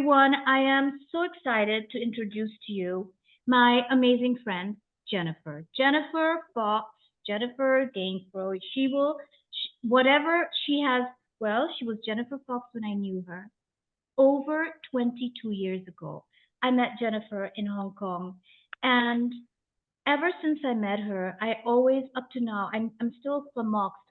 everyone. I am so excited to introduce to you my amazing friend, Jennifer. Jennifer Fox, Jennifer Gainsborough. Whatever she has, well, she was Jennifer Fox when I knew her over 22 years ago. I met Jennifer in Hong Kong, and ever since I met her, I always, up to now, I'm still flummoxed.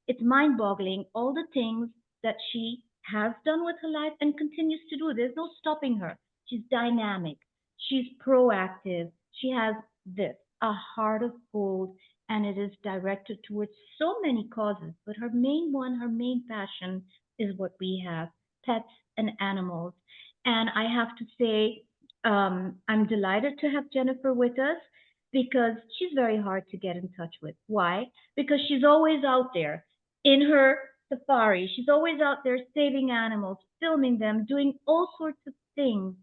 It's mind boggling all the things that she has done with her life and continues to do. There's no stopping her. She's dynamic. She's proactive. She has a heart of gold, and it is directed towards so many causes. But her main one, her main passion is what we have, pets and animals. And I have to say, I'm delighted to have Jennifer with us because she's very hard to get in touch with. Why? Because she's always out there in her safari. She's always out there saving animals, filming them, doing all sorts of things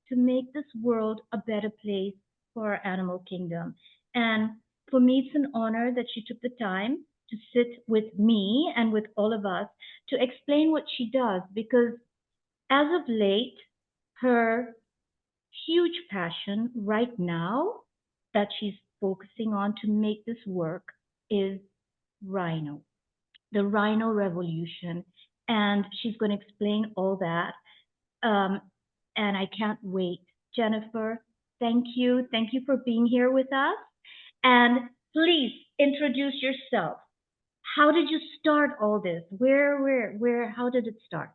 to make this world a better place for our animal kingdom. And for me, it's an honor that she took the time to sit with me and with all of us to explain what she does, because as of late, her huge passion right now that she's focusing on to make this work is Rhino, the Rhino Revolution. And she's going to explain all that. And I can't wait. Jennifer, thank you. Thank you for being here with us. And please introduce yourself. How did you start all this? How did it start?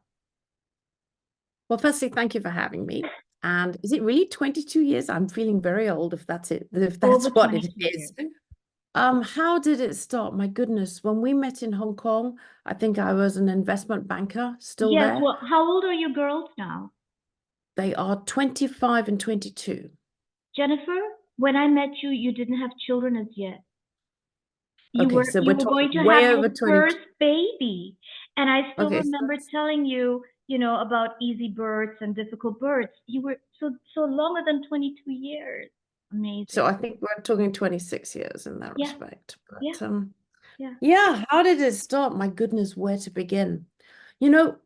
Well, firstly, thank you for having me. And is it really 22 years? I'm feeling very old if that's it, if that's Over what it 22 is. years. How did it start? My goodness, when we met in Hong Kong, I think I was an investment banker still Yes, there. well, how old are your girls now? They are 25 and 22. Jennifer, when I met you, you didn't have children as yet. You Okay, were so you we're were going to talking way have over your 20. first baby. And I still Okay, remember telling you, about easy births and difficult births. You were so longer than 22 years. Amazing. so I think we're talking 26 years in that Yeah. respect. But Yeah. yeah, how did it start? My goodness, where to begin? You know,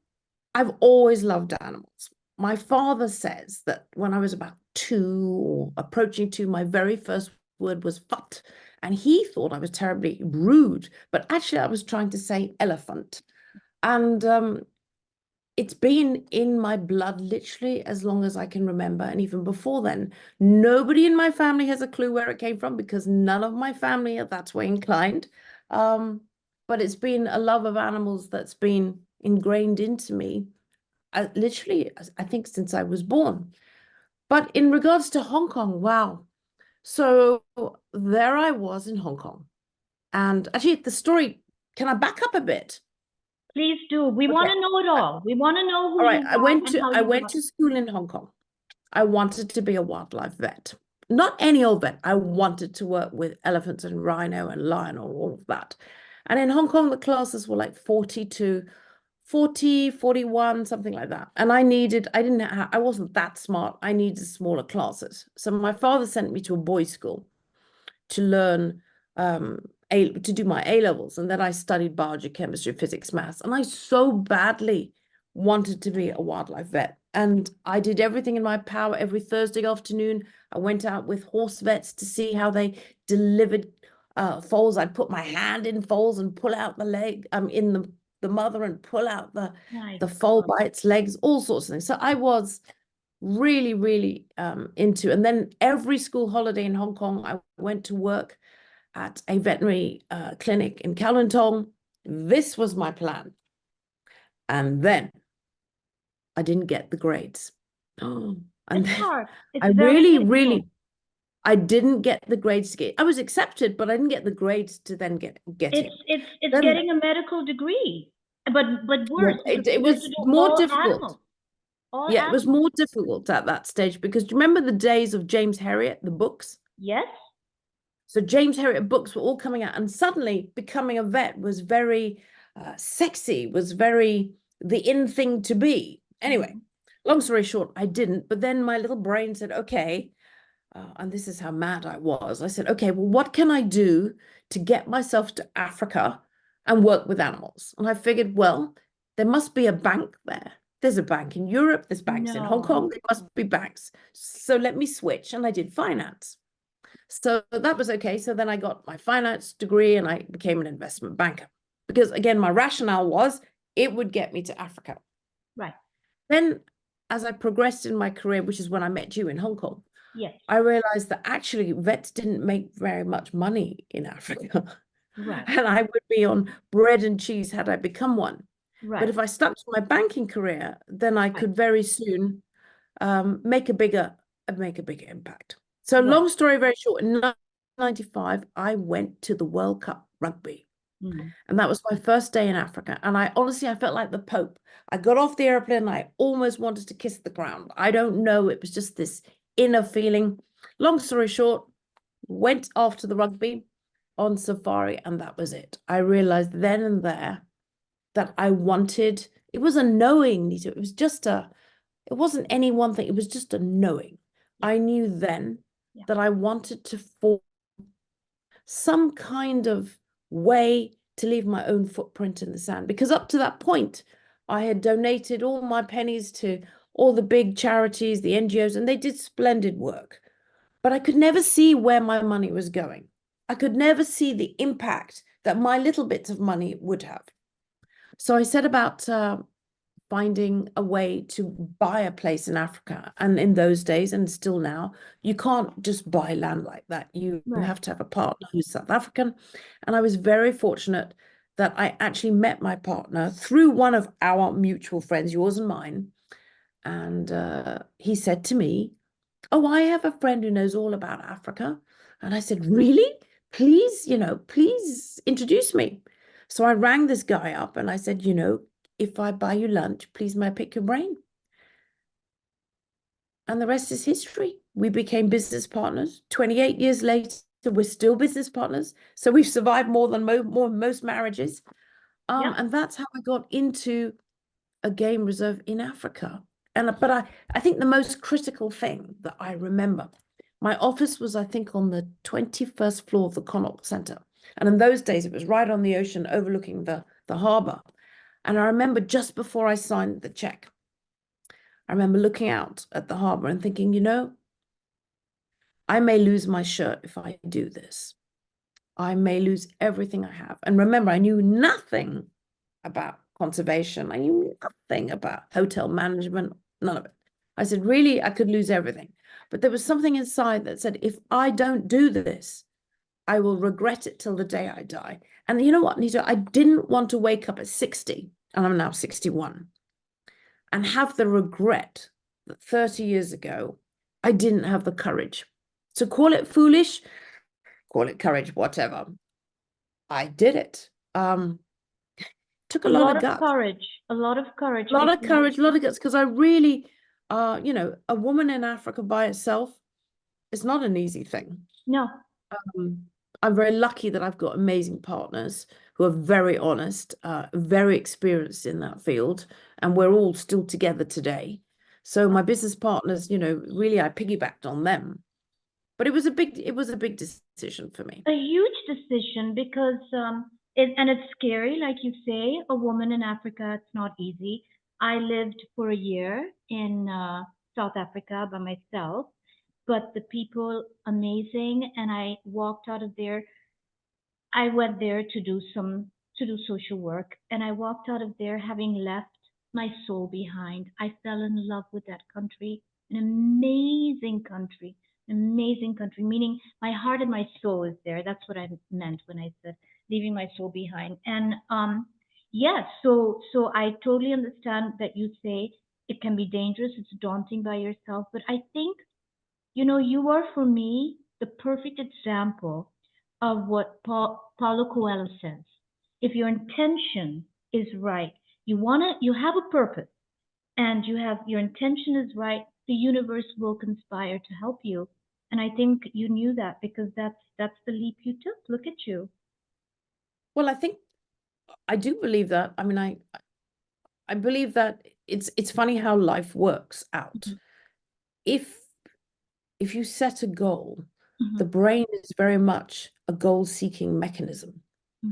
I've always loved animals. My father says that when I was about 2 or approaching 2, my very first word was "fut," and he thought I was terribly rude, but actually I was trying to say elephant. And it's been in my blood literally as long as I can remember. And even before then, nobody in my family has a clue where it came from because none of my family are that way inclined. But it's been a love of animals that's been ingrained into me, literally, I think, since I was born. But in regards to Hong Kong, wow. So there I was in Hong Kong. And actually, the story, can I back up a bit? Please do. We want to know it all. We want to know who All right, you are and how I you went got. to school in Hong Kong. I wanted to be a wildlife vet. Not any old vet. I wanted to work with elephants and rhino and lion or all of that. And in Hong Kong, the classes were like 40 to 40, 41, something like that. And I wasn't that smart. I needed smaller classes. So my father sent me to a boys' school to learn to do my A levels. And then I studied biology, chemistry, physics, maths. And I so badly wanted to be a wildlife vet. And I did everything in my power. Every Thursday afternoon, I went out with horse vets to see how they delivered foals. I'd put my hand in foals and pull out the leg, in the mother, and pull out the foal by its legs, all sorts of things. So I was really, really into. And then every school holiday in Hong Kong, I went to work at a veterinary clinic in Kowloon Tong. This was my plan. And then I didn't get the grades. And It's then hard. It's I very really, I didn't get the grades to get. I was accepted, but I didn't get the grades to then get in. It's getting a medical degree, but worse. It was more difficult. Yeah, it was more difficult at that stage because do you remember the days of James Herriot, the books? Yes. So James Herriot books were all coming out, and suddenly becoming a vet was very sexy, was very the in thing to be. Anyway, long story short, I didn't. But then my little brain said, okay, and this is how mad I was. I said, okay, well, what can I do to get myself to Africa and work with animals? And I figured, well, there must be a bank there. There's a bank in Europe, there's banks in Hong No. Kong, there must be banks. So let me switch. And I did finance. So that was okay. So then I got my finance degree and I became an investment banker. Because again, my rationale was it would get me to Africa. Right. Then as I progressed in my career, which is when I met you in Hong Kong, Yes. I realized that actually vets didn't make very much money in Africa. Right. And I would be on bread and cheese had I become one. But Right. if I stuck to my banking career, then I Right. could very soon make a bigger impact. So Right. long story very short, in 1995, I went to the World Cup rugby. Mm. And that was my first day in Africa. And I honestly, I felt like the Pope. I got off the airplane and I almost wanted to kiss the ground. I don't know. It was just this inner feeling. Long story short, went after the rugby on safari, and that was it. I realized then and there that I wanted, it was a knowing, Nita. It was just it wasn't any one thing. It was just a knowing. I knew then that I wanted to form some kind of way to leave my own footprint in the sand. Because up to that point, I had donated all my pennies to all the big charities, the NGOs, and they did splendid work. But I could never see where my money was going. I could never see the impact that my little bits of money would have. So I set about finding a way to buy a place in Africa. And in those days, and still now, you can't just buy land like that. You have to have a partner who's South African. And I was very fortunate that I actually met my partner through one of our mutual friends, yours and mine. And he said to me, "Oh, I have a friend who knows all about Africa." And I said, "Really? Please, please introduce me." So I rang this guy up and I said, "If I buy you lunch, please may I pick your brain?" And the rest is history. We became business partners. 28 years later, we're still business partners. So we've survived more than most marriages. And that's how I got into a game reserve in Africa. But I think the most critical thing that I remember, my office was, I think, on the 21st floor of the Connaught Centre. And in those days, it was right on the ocean overlooking the harbour. And I remember just before I signed the check, I remember looking out at the harbour and thinking, I may lose my shirt if I do this. I may lose everything I have. And remember, I knew nothing about conservation. I knew nothing about hotel management, none of it. I said, really, I could lose everything. But there was something inside that said, if I don't do this, I will regret it till the day I die. And you know what, Nita? I didn't want to wake up at 60, and I'm now 61, and have the regret that 30 years ago, I didn't have the courage. So call it foolish, call it courage, whatever. I did it. Took a lot of guts. A lot of courage. A lot of courage, a lot of guts, because I really, a woman in Africa by itself is not an easy thing. No. I'm very lucky that I've got amazing partners who are very honest, very experienced in that field, and we're all still together today. So my business partners, really I piggybacked on them. But it was a big decision for me. A huge decision because it's scary, like you say, a woman in Africa, it's not easy. I lived for a year in South Africa by myself, but the people amazing, and I walked out of there. I went there to do social work, and I walked out of there having left my soul behind. I fell in love with that country, an amazing country, meaning my heart and my soul is there. That's what I meant when I said leaving my soul behind. And yes, so I totally understand that you say it can be dangerous, it's daunting by yourself, but I think you are for me the perfect example of what Paulo Coelho says. If your intention is right, you have a purpose, and your intention is right, the universe will conspire to help you. And I think you knew that because that's the leap you took. Look at you. Well, I think I do believe that. I mean, I believe that it's funny how life works out. Mm-hmm. If you set a goal, the brain is very much a goal-seeking mechanism,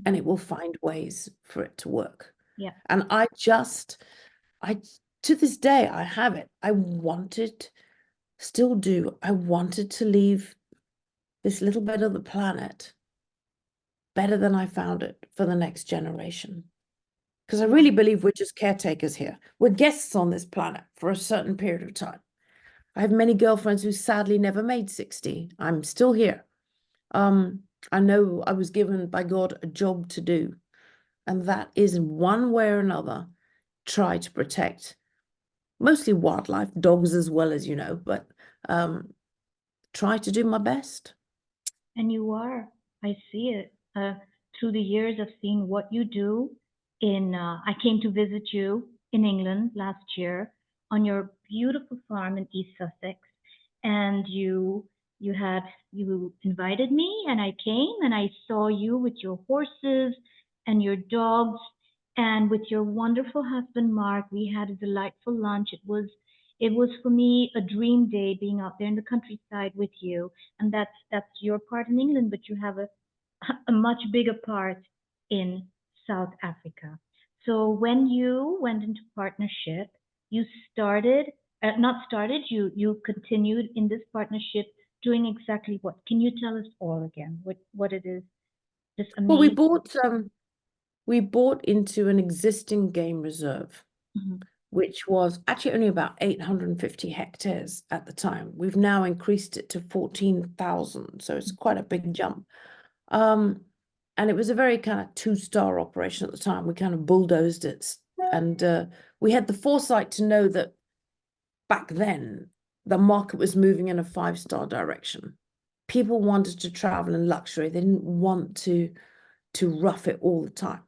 and it will find ways for it to work. Yeah. And I to this day, I have it. Still do. I wanted to leave this little bit of the planet better than I found it for the next generation. Because I really believe we're just caretakers here. We're guests on this planet for a certain period of time. I have many girlfriends who sadly never made 60. I'm still here. I know I was given by God a job to do, and that is in one way or another, try to protect mostly wildlife, dogs as well, as you know, but try to do my best. And you are. I see it. Through the years of seeing what you do I came to visit you in England last year on your beautiful farm in East Sussex, and you invited me, and I came, and I saw you with your horses and your dogs, and with your wonderful husband Mark. We had a delightful lunch. It was for me a dream day being out there in the countryside with you, and that's your part in England, but you have a much bigger part in South Africa. So when you went into partnership, you started, not started, you continued in this partnership doing exactly what? Can you tell us all again what it is? This Well, amazing. we bought into an existing game reserve, Mhm. which was actually only about 850 hectares at the time. We've now increased it to 14,000, so it's quite a big jump. And it was a very kind of two-star operation at the time. We kind of bulldozed it, and we had the foresight to know that back then the market was moving in a five-star direction. People wanted to travel in luxury. They didn't want to rough it all the time.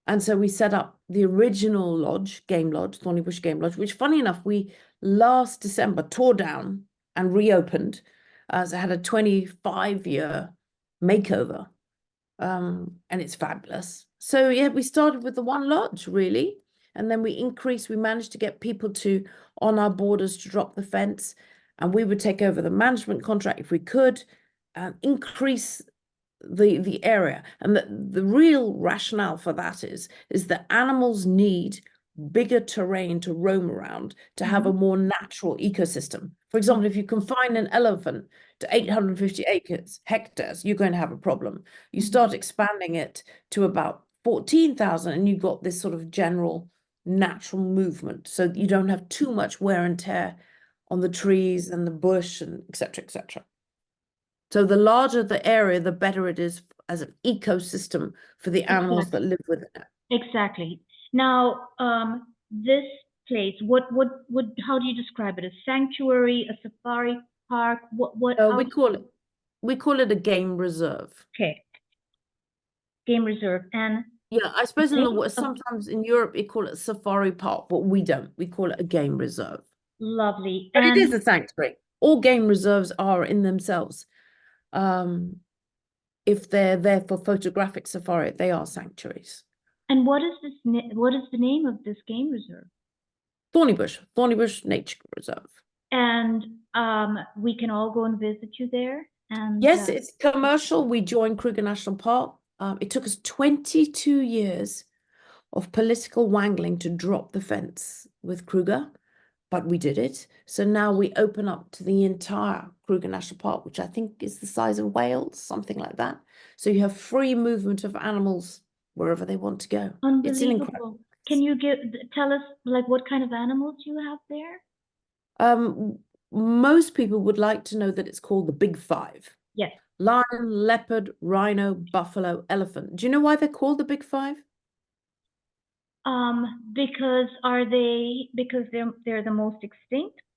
And so we set up the original lodge, Game Lodge, Thorny Bush Game Lodge, which, funny enough, we last December tore down and reopened as it had a 25-year makeover. And it's fabulous. So yeah, we started with the one lodge, really. And then we managed to get people on our borders to drop the fence. And we would take over the management contract if we could, and increase the area. And the real rationale for that is that animals need bigger terrain to roam around to have a more natural ecosystem. For example, if you confine an elephant to 850 hectares, you're going to have a problem. You start expanding it to about 14,000 and you've got this sort of general natural movement. So you don't have too much wear and tear on the trees and the bush and et cetera, et cetera. So the larger the area, the better it is as an ecosystem for the animals that live within it. Exactly. Now, this place, how do you describe it? A sanctuary, a safari park? We call it a game reserve. Okay, game reserve, and yeah, I suppose sometimes in Europe you call it a safari park, but we don't. We call it a game reserve. Lovely, but it is a sanctuary. All game reserves are in themselves. If they're there for photographic safari, they are sanctuaries. And what is the name of this game reserve? Thorny Bush Nature Reserve. And we can all go and visit you there. And yes, it's commercial. We joined Kruger National Park. It took us 22 years of political wangling to drop the fence with Kruger, but we did it. So now we open up to the entire Kruger National Park, which I think is the size of Wales, something like that. So you have free movement of animals wherever they want to go. It's an incredible. Can you tell us like what kind of animals you have there? Most people would like to know that it's called the Big Five. Yes. Lion, leopard, rhino, buffalo, elephant. Do you know why they're called the Big Five? Because they're the most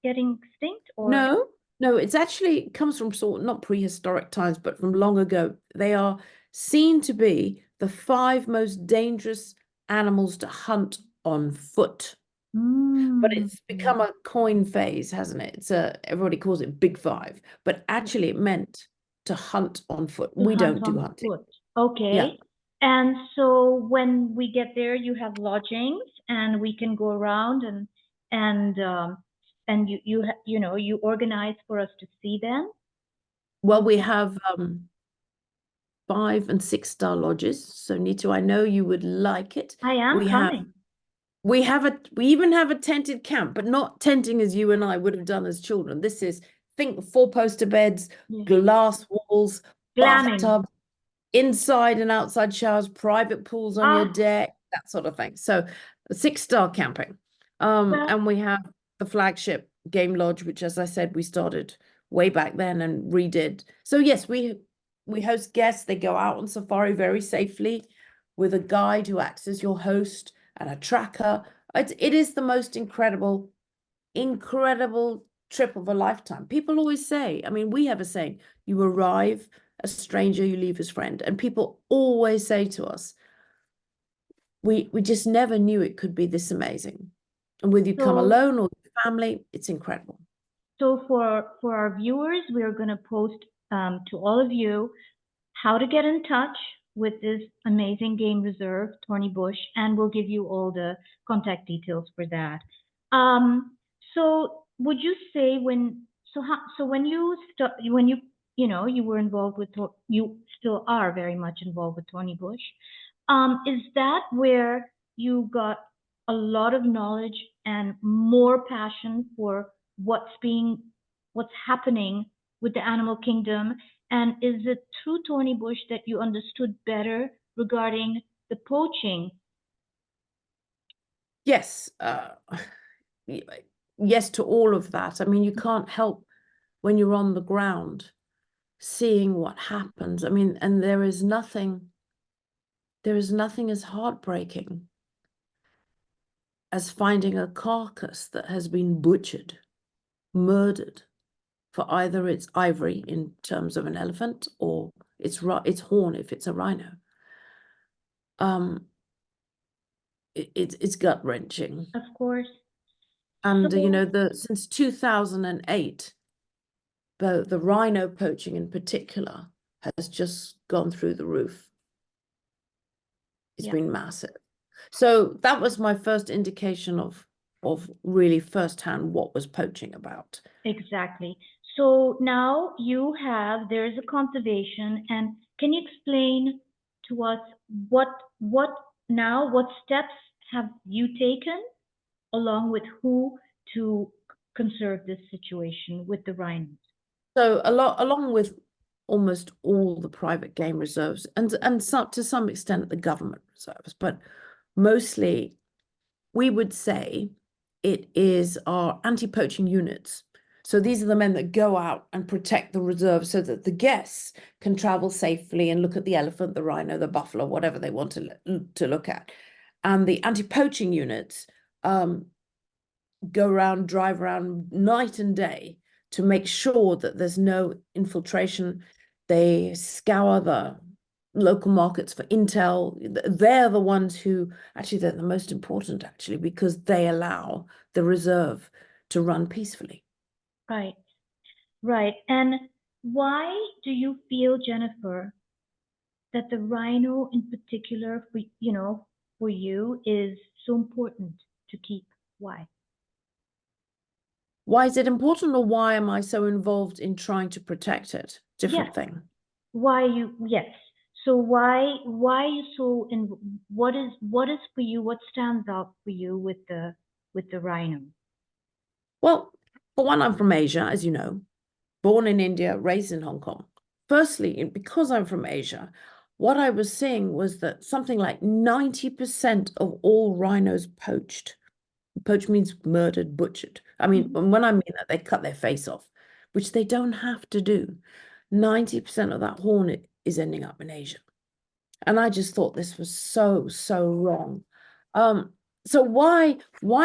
getting extinct, or no, it's actually, it comes from not prehistoric times, but from long ago. They are seen to be the 5 most dangerous animals to hunt on foot. But it's become a coin phase, hasn't it? Everybody calls it Big Five, but actually it meant to hunt on foot. We don't do hunting. Okay. Yeah. And so when we get there, you have lodgings, and we can go around and you organize for us to see them. Well, we have 5- and 6-star lodges. So Nitu, I know you would like it. I am coming. We even have a tented camp, but not tenting as you and I would have done as children. This is, think four-poster beds, Yeah. glass walls, Glamming. bathtubs, inside and outside showers, private pools on your Ah, deck, that sort of thing. So 6-star camping. well, And we have the flagship game lodge, which, as I said, we started way back then and redid. So yes, we host guests. They go out on safari very safely with a guide who acts as your host and a tracker. It is the most incredible trip of a lifetime. People always say, I mean, we have a saying, you arrive a stranger, you leave as friend. And people always say to us, we just never knew it could be this amazing. And whether you come so alone or with family, it's incredible. so for our viewers, we are going to post to all of you how to get in touch with this amazing game reserve, Thorny Bush, and we'll give you all the contact details for that. So would you say when you were involved with you still are very much involved with Thorny Bush, is that where you got a lot of knowledge and more passion for what's happening with the animal kingdom? And is it through Thorny Bush that you understood better regarding the poaching? Yes, yes to all of that. I mean, you can't help when you're on the ground seeing what happens. I mean, and there is nothing as heartbreaking as finding a carcass that has been butchered, murdered for either its ivory in terms of an elephant or its horn if it's a rhino. It's gut-wrenching. Of course. And you So, know, since 2008, the rhino poaching in particular has just gone through the roof. It's yeah, been massive. So that was my first indication of really firsthand what was poaching about. exactly. So now there's a conservation, and can you explain to us what what what steps have you taken along with who to conserve this situation with the rhinos? So along with almost all the private game reserves and some, to some extent the government reserves, but mostly we would say it is our anti-poaching units. So these are the men that go out and protect the reserve so that the guests can travel safely and look at the elephant, the rhino, the buffalo, whatever they want to look at. And the anti-poaching units go around, drive around night and day to make sure that there's no infiltration. They scour the local markets for intel. They're the ones who actually, they're the most important actually, because they allow the reserve to run peacefully. Right, right. And why do you feel, Jennifer, that the rhino in particular for you is so important to keep? Why? Why is it important, or why am I so involved in trying to protect it? Yes. Different thing. Yes. So why you so in what is for you, what stands out for you with the rhino? Well, for one, I'm from Asia, as you know, born in India, raised in Hong Kong. Firstly, because I'm from Asia, what I was seeing was that something like 90% of all rhinos poached means murdered, butchered. I mean, when I mean that, they cut their face off, which they don't have to do. 90% of that horn is ending up in Asia. And I just thought this was so, so wrong. So why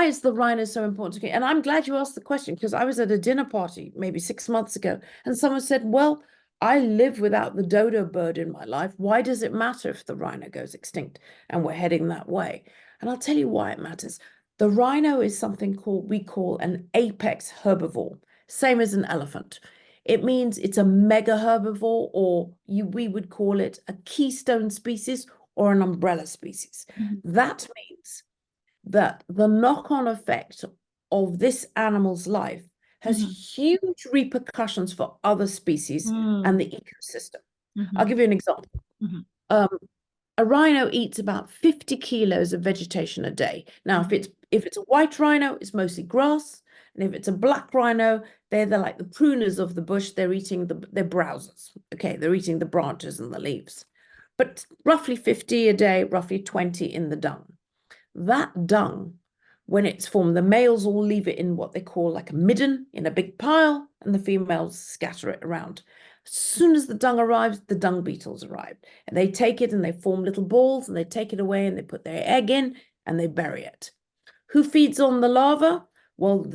is the rhino so important to me? And I'm glad you asked the question, because I was at a dinner party maybe 6 months ago, and someone said, well, I live without the dodo bird in my life. Why does it matter if the rhino goes extinct and we're heading that way? And I'll tell you why it matters. The rhino is something we call an apex herbivore, same as an elephant. It means it's a mega herbivore, or we would call it a keystone species or an umbrella species. That means that the knock-on effect of this animal's life has huge repercussions for other species and the ecosystem. I'll give you an example. a rhino eats about 50 kilos of vegetation a day. Now, if it's a white rhino, it's mostly grass. And if it's a black rhino, they're like the pruners of the bush. They're eating they're browsers. Okay, they're eating the branches and the leaves. But roughly 50 a day, roughly 20 in the dung. That dung, when it's formed, the males all leave it in what they call like a midden in a big pile, and the females scatter it around. As soon as the dung arrives, the dung beetles arrive. And they take it and they form little balls, and they take it away and they put their egg in and they bury it. Who feeds on the larva? Well,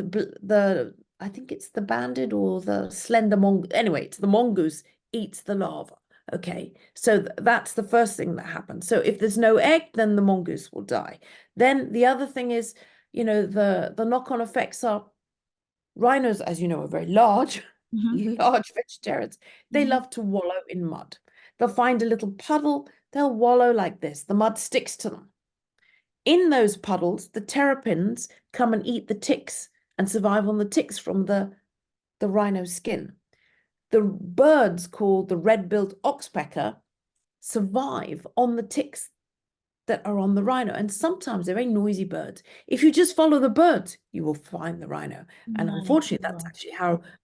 I think it's the banded or the slender mongoose. Anyway, it's the mongoose eats the larva. Okay, so that's the first thing that happens. So if there's no egg, then the mongoose will die. Then the other thing is, the knock-on effects are rhinos, as you know, are very large, large vegetarians. They love to wallow in mud. They'll find a little puddle, they'll wallow like this. The mud sticks to them. In those puddles, the terrapins come and eat the ticks and survive on the ticks from the rhino skin. The birds called the red-billed oxpecker survive on the ticks that are on the rhino. And sometimes they're very noisy birds. If you just follow the birds, you will find the rhino. And unfortunately, that's actually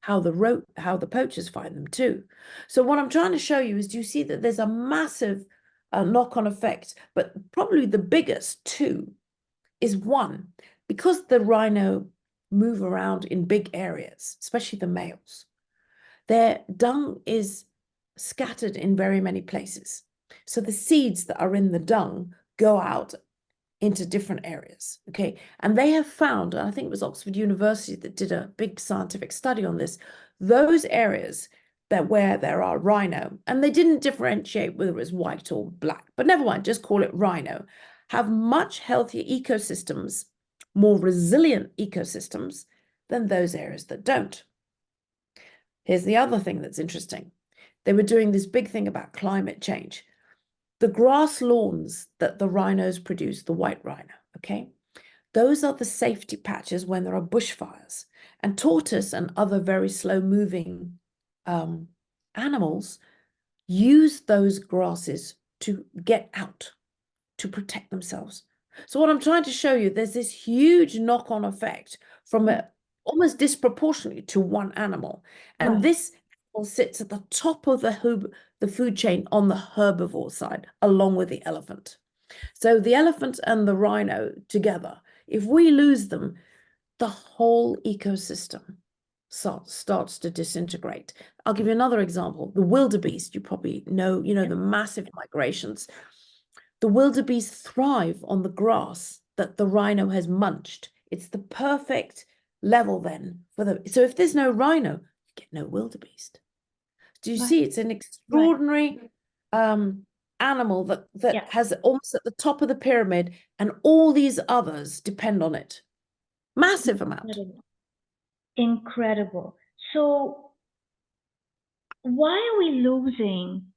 how the poachers find them too. So what I'm trying to show you is, do you see that there's a massive knock-on effect? But probably the biggest too is one, because the rhino move around in big areas, especially the males, their dung is scattered in very many places. So the seeds that are in the dung go out into different areas, okay? And they have found, I think it was Oxford University that did a big scientific study on this, those areas where there are rhino, and they didn't differentiate whether it was white or black, but never mind, just call it rhino, have much healthier ecosystems, more resilient ecosystems than those areas that don't. Here's the other thing that's interesting. They were doing this big thing about climate change. The grass lawns that the rhinos produce, the white rhino, okay? Those are the safety patches when there are bushfires. And tortoise and other very slow-moving animals use those grasses to get out, to protect themselves. So what I'm trying to show you, there's this huge knock-on effect from almost disproportionately to one animal. And this animal sits at the top of the food chain on the herbivore side, along with the elephant. So the elephant and the rhino together, if we lose them, the whole ecosystem starts to disintegrate. I'll give you another example. The wildebeest, you probably know, the massive migrations. The wildebeest thrive on the grass that the rhino has munched. It's the perfect level then for them. So if there's no rhino, you get no wildebeest. Do you see? It's an extraordinary animal that has almost at the top of the pyramid, and all these others depend on it. Massive amount. Incredible. So why are we losing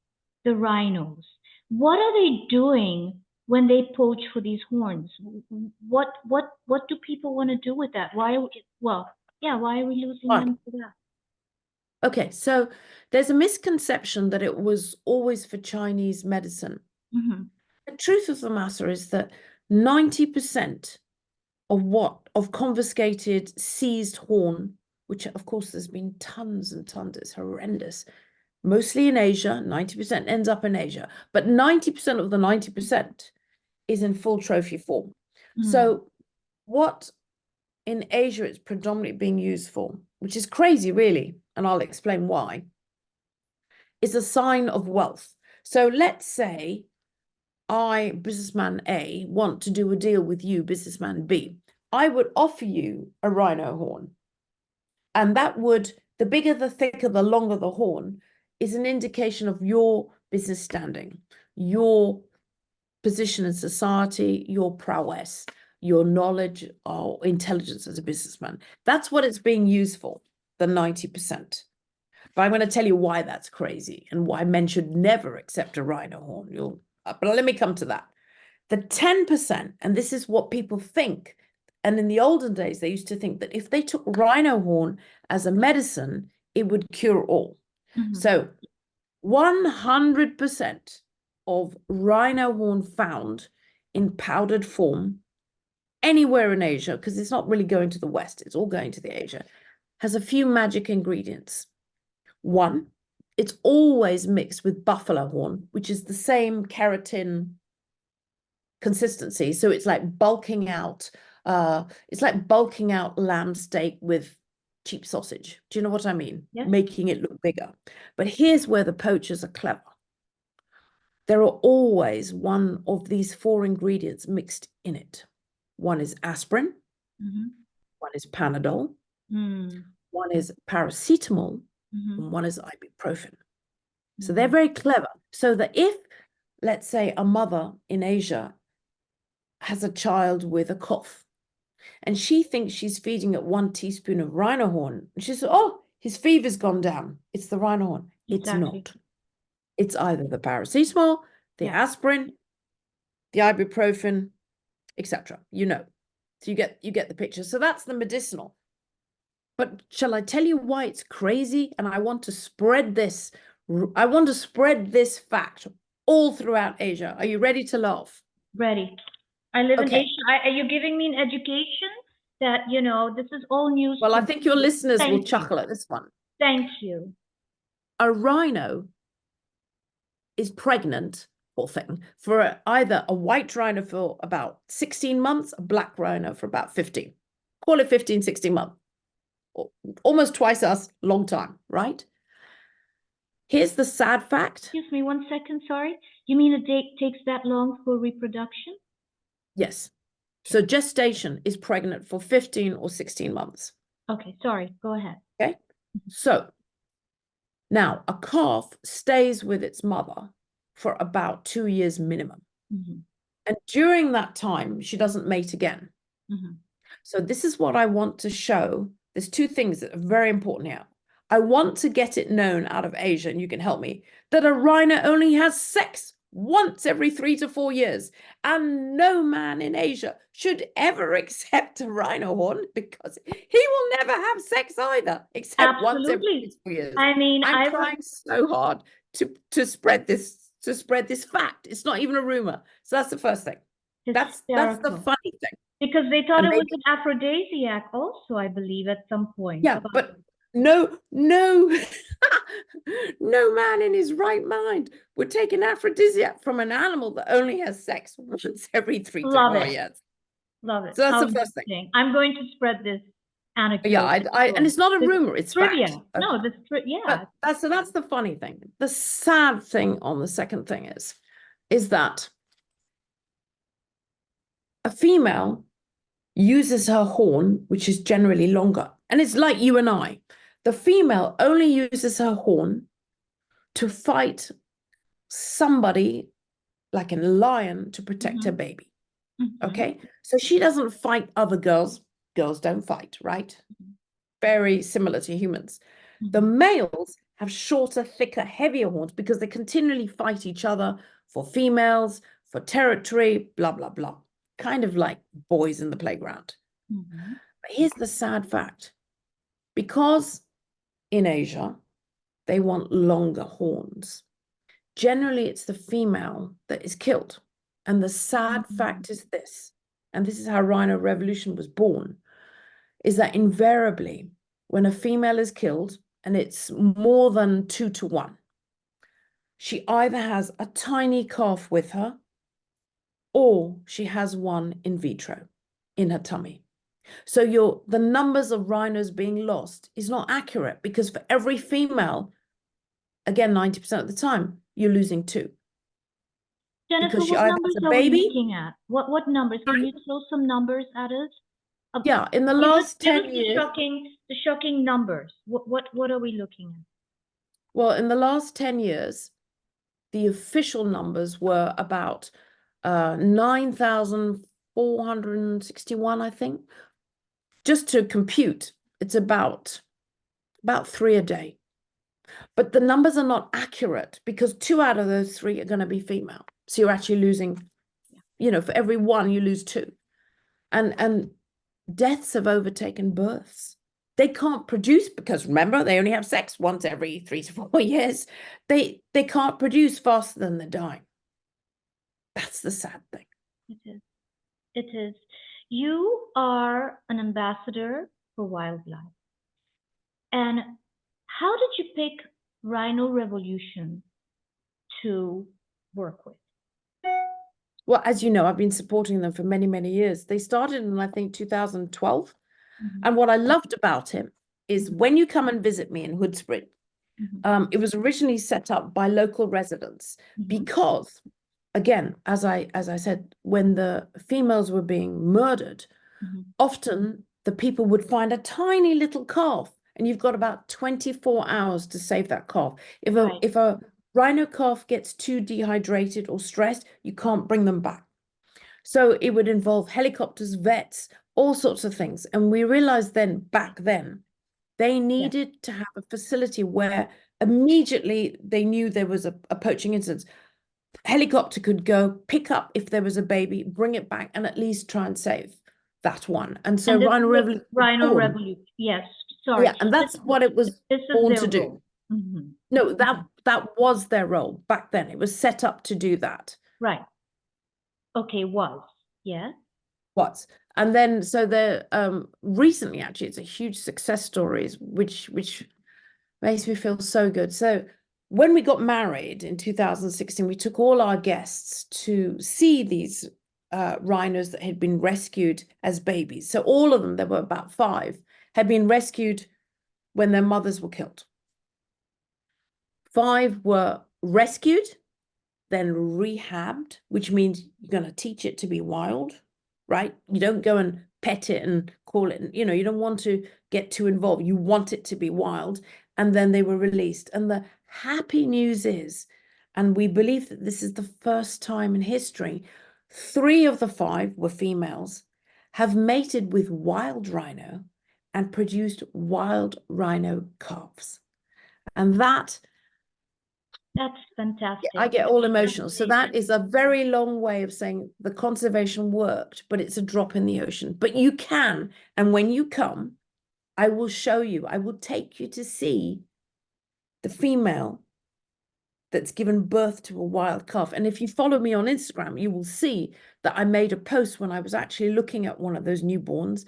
the rhinos? What are they doing when they poach for these horns? What do people want to do with that? Why are we losing them for that? Okay, so there's a misconception that it was always for Chinese medicine. The truth of the matter is that 90% of confiscated, seized horn, which of course there's been tons and tons, it's horrendous, mostly in Asia, 90% ends up in Asia, but 90% of the 90% is in full trophy form. So what in Asia it's predominantly being used for, which is crazy really, and I'll explain why, is a sign of wealth. So let's say I, businessman A, want to do a deal with you, businessman B. I would offer you a rhino horn. And that would, the bigger, the thicker, the longer the horn, is an indication of your business standing, your position in society, your prowess, your knowledge or intelligence as a businessman. That's what it's being used for, the 90%. But I'm going to tell you why that's crazy and why men should never accept a rhino horn. But let me come to that. The 10%, and this is what people think, and in the olden days, they used to think that if they took rhino horn as a medicine, it would cure all. So 100% of rhino horn found in powdered form anywhere in Asia, because it's not really going to the West, it's all going to the Asia, has a few magic ingredients. One, it's always mixed with buffalo horn, which is the same keratin consistency. So it's like bulking out, lamb steak with cheap sausage. Do you know what I mean? Yes. Making it look bigger. But here's where the poachers are clever. There are always one of these 4 ingredients mixed in it. One is aspirin, one is Panadol, one is paracetamol, and one is ibuprofen. So they're very clever. So that if, let's say, a mother in Asia has a child with a cough, and she thinks she's feeding it 1 teaspoon of rhino horn, and she says, oh, his fever's gone down. It's the rhino horn. It's not. It's either the paracetamol, the aspirin, the ibuprofen, etc. You know. So you get the picture. So that's the medicinal. But shall I tell you why it's crazy? And I want to spread this. I want to spread this fact all throughout Asia. Are you ready to laugh? Ready. I live in Asia. Are you giving me an education that, you know, this is all news? Well, I think your listeners will chuckle at this one. Thank you. A rhino is pregnant, poor thing, for either a white rhino for about 16 months, a black rhino for about 15. Call it 15, 16 months. Almost twice as long time, right? Here's the sad fact. Excuse me 1 second, sorry. You mean it takes that long for reproduction? Yes. So gestation is pregnant for 15 or 16 months. Okay, sorry. Go ahead. Okay. So now a calf stays with its mother for about 2 years minimum. And during that time, she doesn't mate again. So this is what I want to show. There's 2 things that are very important here. I want to get it known out of Asia, and you can help me, that a rhino only has sex once every 3 to 4 years. And no man in Asia should ever accept a rhino horn, because he will never have sex either, except once every 3 to 4 years. I mean, I'm trying so hard to spread this fact. It's not even a rumor. So that's the first thing. That's the funny thing. Because they thought it was an aphrodisiac also, I believe, at some point. Yeah, but no man in his right mind would take an aphrodisiac from an animal that only has sex once every 3 to 4 years. Love it. So that's the first thing. I'm going to spread this anecdote. Yeah, and it's not a rumor, it's trivia. fact. No, yeah. But that's the funny thing. The sad thing on the second thing is that a female uses her horn, which is generally longer. And it's like you and I. The female only uses her horn to fight somebody, like a lion, to protect her baby. Okay? So she doesn't fight other girls. Girls don't fight, right? Very similar to humans. The males have shorter, thicker, heavier horns because they continually fight each other for females, for territory, blah, blah, blah. Kind of like boys in the playground. But here's the sad fact. Because in Asia, they want longer horns. Generally, it's the female that is killed. And the sad fact is this, and this is how Rhino Revolution was born, is that invariably, when a female is killed, and it's more than 2 to 1, she either has a tiny calf with her, or she has one in vitro in her tummy. So the numbers of rhinos being lost is not accurate, because for every female, again, 90% of the time, you're losing 2. Jennifer, because she what either numbers has a are we baby. looking at? What numbers? Can you throw some numbers at us? Yeah, in the last Give us 10 years. the shocking numbers. What are we looking at? Well, in the last 10 years, the official numbers were about 9,461, I think. Just to compute, it's about 3 a day. But the numbers are not accurate, because 2 out of those 3 are going to be female. So you're actually losing, for every 1, you lose 2. And deaths have overtaken births. They can't produce, because remember, they only have sex once every 3 to 4 years. They can't produce faster than they're dying. That's the sad thing. It is. It is. You are an ambassador for wildlife. And how did you pick Rhino Revolution to work with? Well, as you know, I've been supporting them for many, many years. They started in, I think, 2012. Mm-hmm. And what I loved about him is Mm-hmm. when you come and visit me in Hoodsprit, Mm-hmm. it was originally set up by local residents Mm-hmm. because, again, as I said, when the females were being murdered, Mm-hmm. often the people would find a tiny little calf, and you've got about 24 hours to save that calf. Right. If a rhino calf gets too dehydrated or stressed, you can't bring them back. So it would involve helicopters, vets, all sorts of things. And we realized then, back then, they needed to have a facility where immediately they knew there was a poaching incident. Helicopter could go pick up if there was a baby, bring it back, and at least try and save that one. And so And this Rhino is Revolution was Rhino born. Revolution. Yes. Sorry. Yeah, and that's what it was This is born their to do. role. Mm-hmm. No, that was their role back then. It was set up to do that. Right. Okay, was. Yeah. Was. And then so the recently actually it's a huge success story, which makes me feel so good. So when we got married in 2016, we took all our guests to see these rhinos that had been rescued as babies. So all of them, there were about 5, had been rescued when their mothers were killed. 5 were rescued, then rehabbed, which means you're going to teach it to be wild, right? You don't go and pet it and call it, you don't want to get too involved. You want it to be wild. And then they were released. And the happy news is, and we believe that this is the first time in history, 3 of the 5 were females, have mated with wild rhino and produced wild rhino calves. And that's fantastic. I get all emotional. So that is a very long way of saying the conservation worked, but it's a drop in the ocean. But you can, and when you come, I will show you, I will take you to see the female that's given birth to a wild calf. And if you follow me on Instagram, you will see that I made a post when I was actually looking at one of those newborns,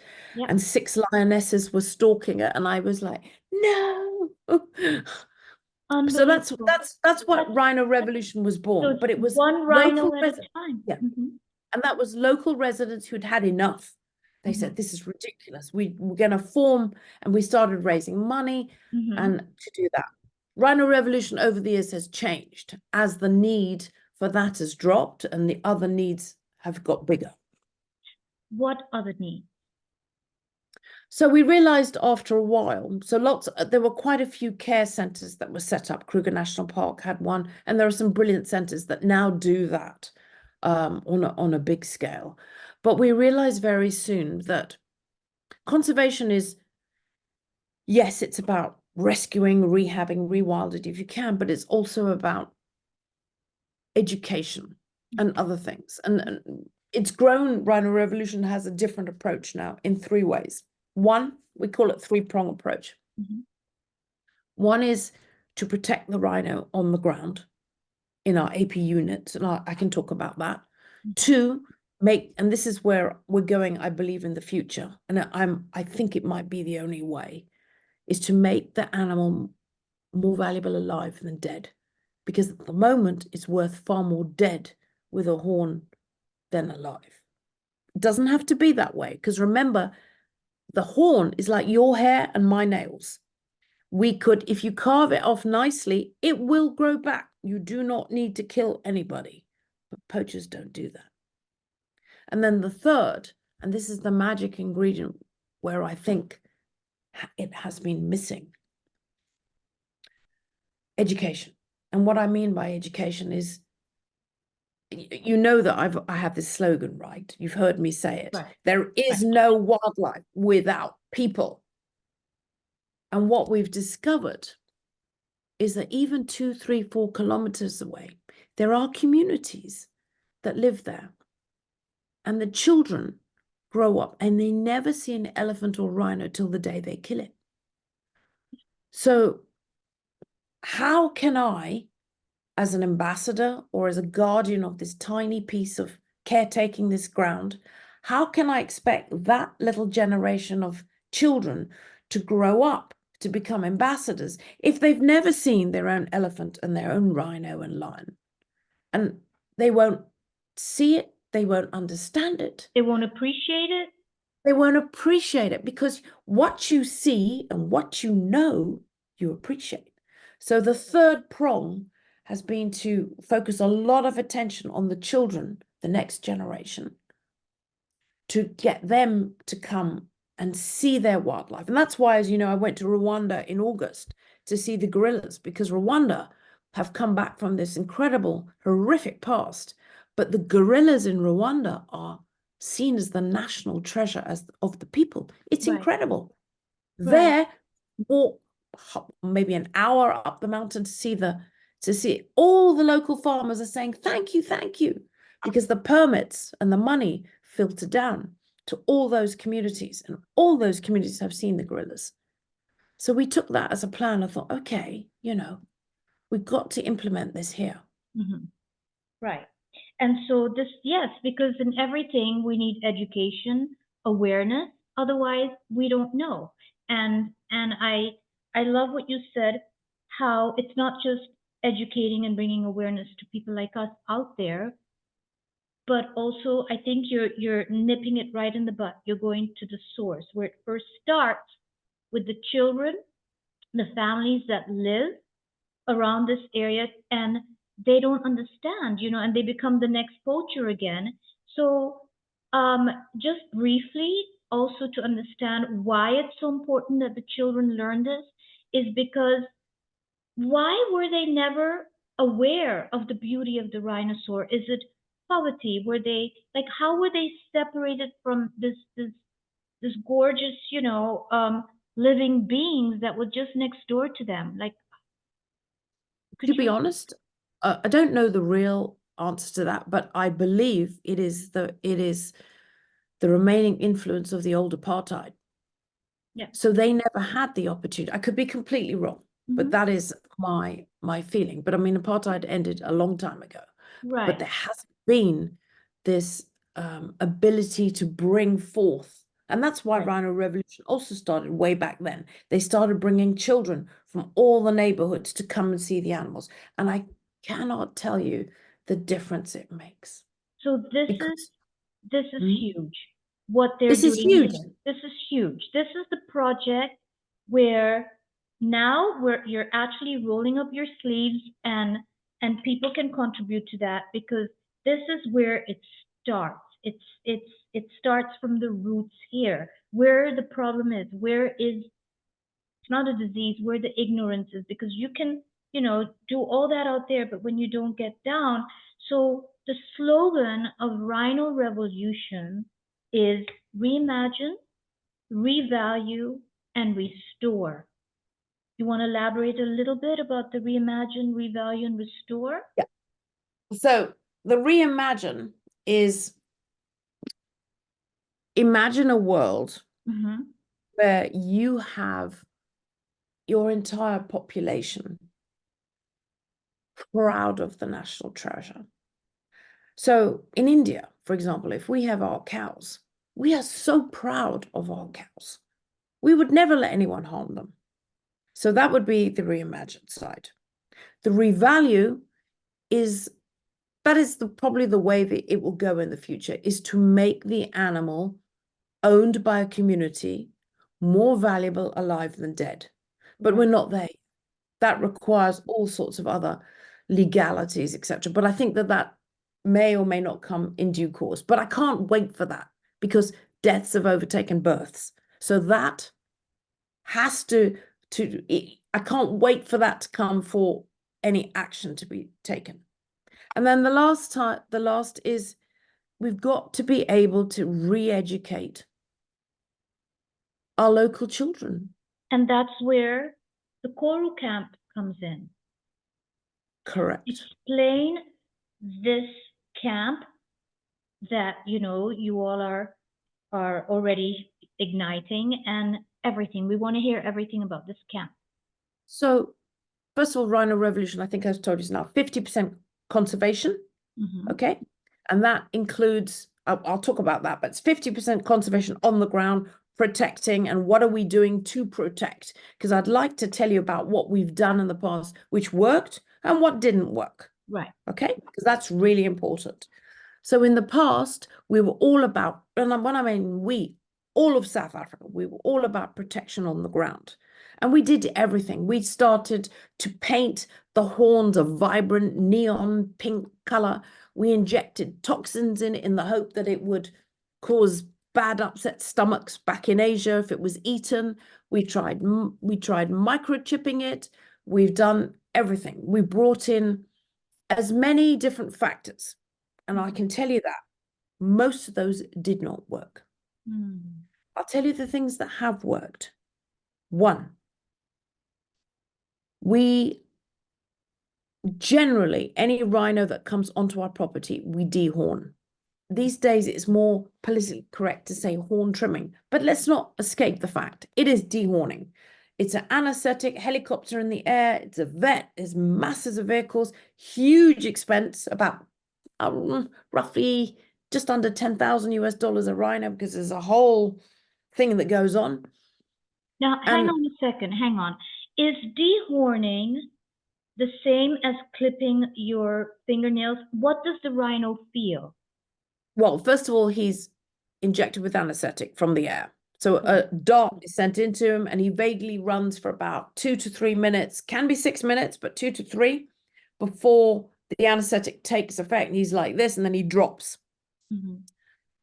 and 6 lionesses were stalking it. And I was like, no. So that's what Rhino Revolution was born. So but it was one rhino local at a time. Yeah. Mm-hmm. And that was local residents who'd had enough. They said, this is ridiculous. We're going to form, and we started raising money and to do that. Rhino Revolution over the years has changed as the need for that has dropped and the other needs have got bigger. What other needs? So we realized after a while, there were quite a few care centers that were set up. Kruger National Park had one, and there are some brilliant centers that now do that on a big scale. But we realized very soon that conservation is, yes, it's about rescuing, rehabbing, rewilding if you can, but it's also about education and other things. And it's grown. Rhino Revolution has a different approach now in 3 ways. One, we call it 3-prong approach. One is to protect the rhino on the ground in our AP unit, and I can talk about that. 2, and this is where we're going, I believe, in the future, and I think it might be the only way, is to make the animal more valuable alive than dead, because at the moment it's worth far more dead with a horn than alive. It doesn't have to be that way, because remember, the horn is like your hair and my nails. If you carve it off nicely, it will grow back. You do not need to kill anybody, but poachers don't do that. And then the third, and this is the magic ingredient where I think it has been missing, education. And what I mean by education is, you know that I have this slogan, right? You've heard me say it. Right. There is no wildlife without people. And what we've discovered is that even 2, 3, 4 kilometers away, there are communities that live there. And the children grow up and they never see an elephant or rhino till the day they kill it. So how can I as an ambassador or as a guardian of this tiny piece of caretaking this ground, how can I expect that little generation of children to grow up to become ambassadors if they've never seen their own elephant and their own rhino and lion? And they won't see it, they won't understand it. They won't appreciate it. They won't appreciate it because what you see and what you know, you appreciate. So the third prong has been to focus a lot of attention on the children, the next generation, to get them to come and see their wildlife. And that's why, as you know, I went to Rwanda in August to see the gorillas, because Rwanda have come back from this incredible, horrific past. But the gorillas in Rwanda are seen as the national treasure of the people. It's Right. incredible. Right. There, walk maybe an hour up the mountain to see it. All the local farmers are saying, thank you, because the permits and the money filter down to all those communities, and all those communities have seen the gorillas. So we took that as a plan. I thought, okay, we've got to implement this here. Mm-hmm. Right. And so this, yes, because in everything we need education, awareness. Otherwise, we don't know. And I love what you said, how it's not just educating and bringing awareness to people like us out there, but also I think you're nipping it right in the butt. You're going to the source where it first starts with the children, the families that live around this area, and they don't understand, and they become the next poacher again. So just briefly, also to understand why it's so important that the children learn this is because why were they never aware of the beauty of the rhinosaur? Is it poverty? Were they like, how were they separated from this gorgeous, living beings that were just next door to them? Like, To be honest, I don't know the real answer to that, but I believe it is the remaining influence of the old apartheid. Yeah. So they never had the opportunity. I could be completely wrong, but that is my feeling. But I mean, apartheid ended a long time ago. Right. But there hasn't been this ability to bring forth. And that's why Right. Rhino Revolution also started way back then. They started bringing children from all the neighborhoods to come and see the animals. And I cannot tell you the difference it makes. So this is huge. What they're This is doing huge. here. This is huge. This is the project where now you're actually rolling up your sleeves and people can contribute to that, because this is where it starts. It starts from the roots here, where the problem is, it's not a disease, where the ignorance is, because you can, do all that out there, but when you don't get down. So the slogan of Rhino Revolution is reimagine, revalue, and restore. You want to elaborate a little bit about the reimagine, revalue, and restore? Yeah. So the reimagine is, imagine a world where you have your entire population proud of the national treasure. So in India, for example, if we have our cows, we are so proud of our cows. We would never let anyone harm them. So that would be the reimagined side. The revalue is, that is probably the way that it will go in the future, is to make the animal owned by a community more valuable alive than dead. But we're not there. That requires all sorts of other legalities, etc. But I think that may or may not come in due course. But I can't wait for that, because deaths have overtaken births. So that has to I can't wait for that to come, for any action to be taken. And then the last is, we've got to be able to re-educate our local children. And that's where the Coro Camp comes in. Correct. Explain this camp that, you all are already igniting, and everything. We want to hear everything about this camp. So first of all, Rhino Revolution, I think I've told you now, 50% conservation, okay? And that includes, I'll talk about that, but it's 50% conservation on the ground, protecting, and what are we doing to protect? Because I'd like to tell you about what we've done in the past, which worked and what didn't work. Right. Okay, because that's really important. So in the past, we were all about, and when I mean we, all of South Africa, we were all about protection on the ground. And we did everything. We started to paint the horns a vibrant neon pink color. We injected toxins in it in the hope that it would cause bad upset stomachs back in Asia if it was eaten. We tried microchipping it. We've done everything. We brought in as many different factors. And I can tell you that most of those did not work. I'll tell you the things that have worked. One, we generally, any rhino that comes onto our property, we dehorn. These days, it's more politically correct to say horn trimming, but let's not escape the fact it is dehorning. It's an anesthetic, helicopter in the air, it's a vet, there's masses of vehicles, huge expense, about roughly just under 10,000 US dollars a rhino, because there's a whole thing that goes on. Now, hang on a second, hang on. Is dehorning the same as clipping your fingernails? What does the rhino feel? Well, first of all, he's injected with anesthetic from the air. So a dart is sent into him and he vaguely runs for about 2 to 3 minutes, can be 6 minutes, but 2 to 3 before the anesthetic takes effect. And he's like this, and then he drops.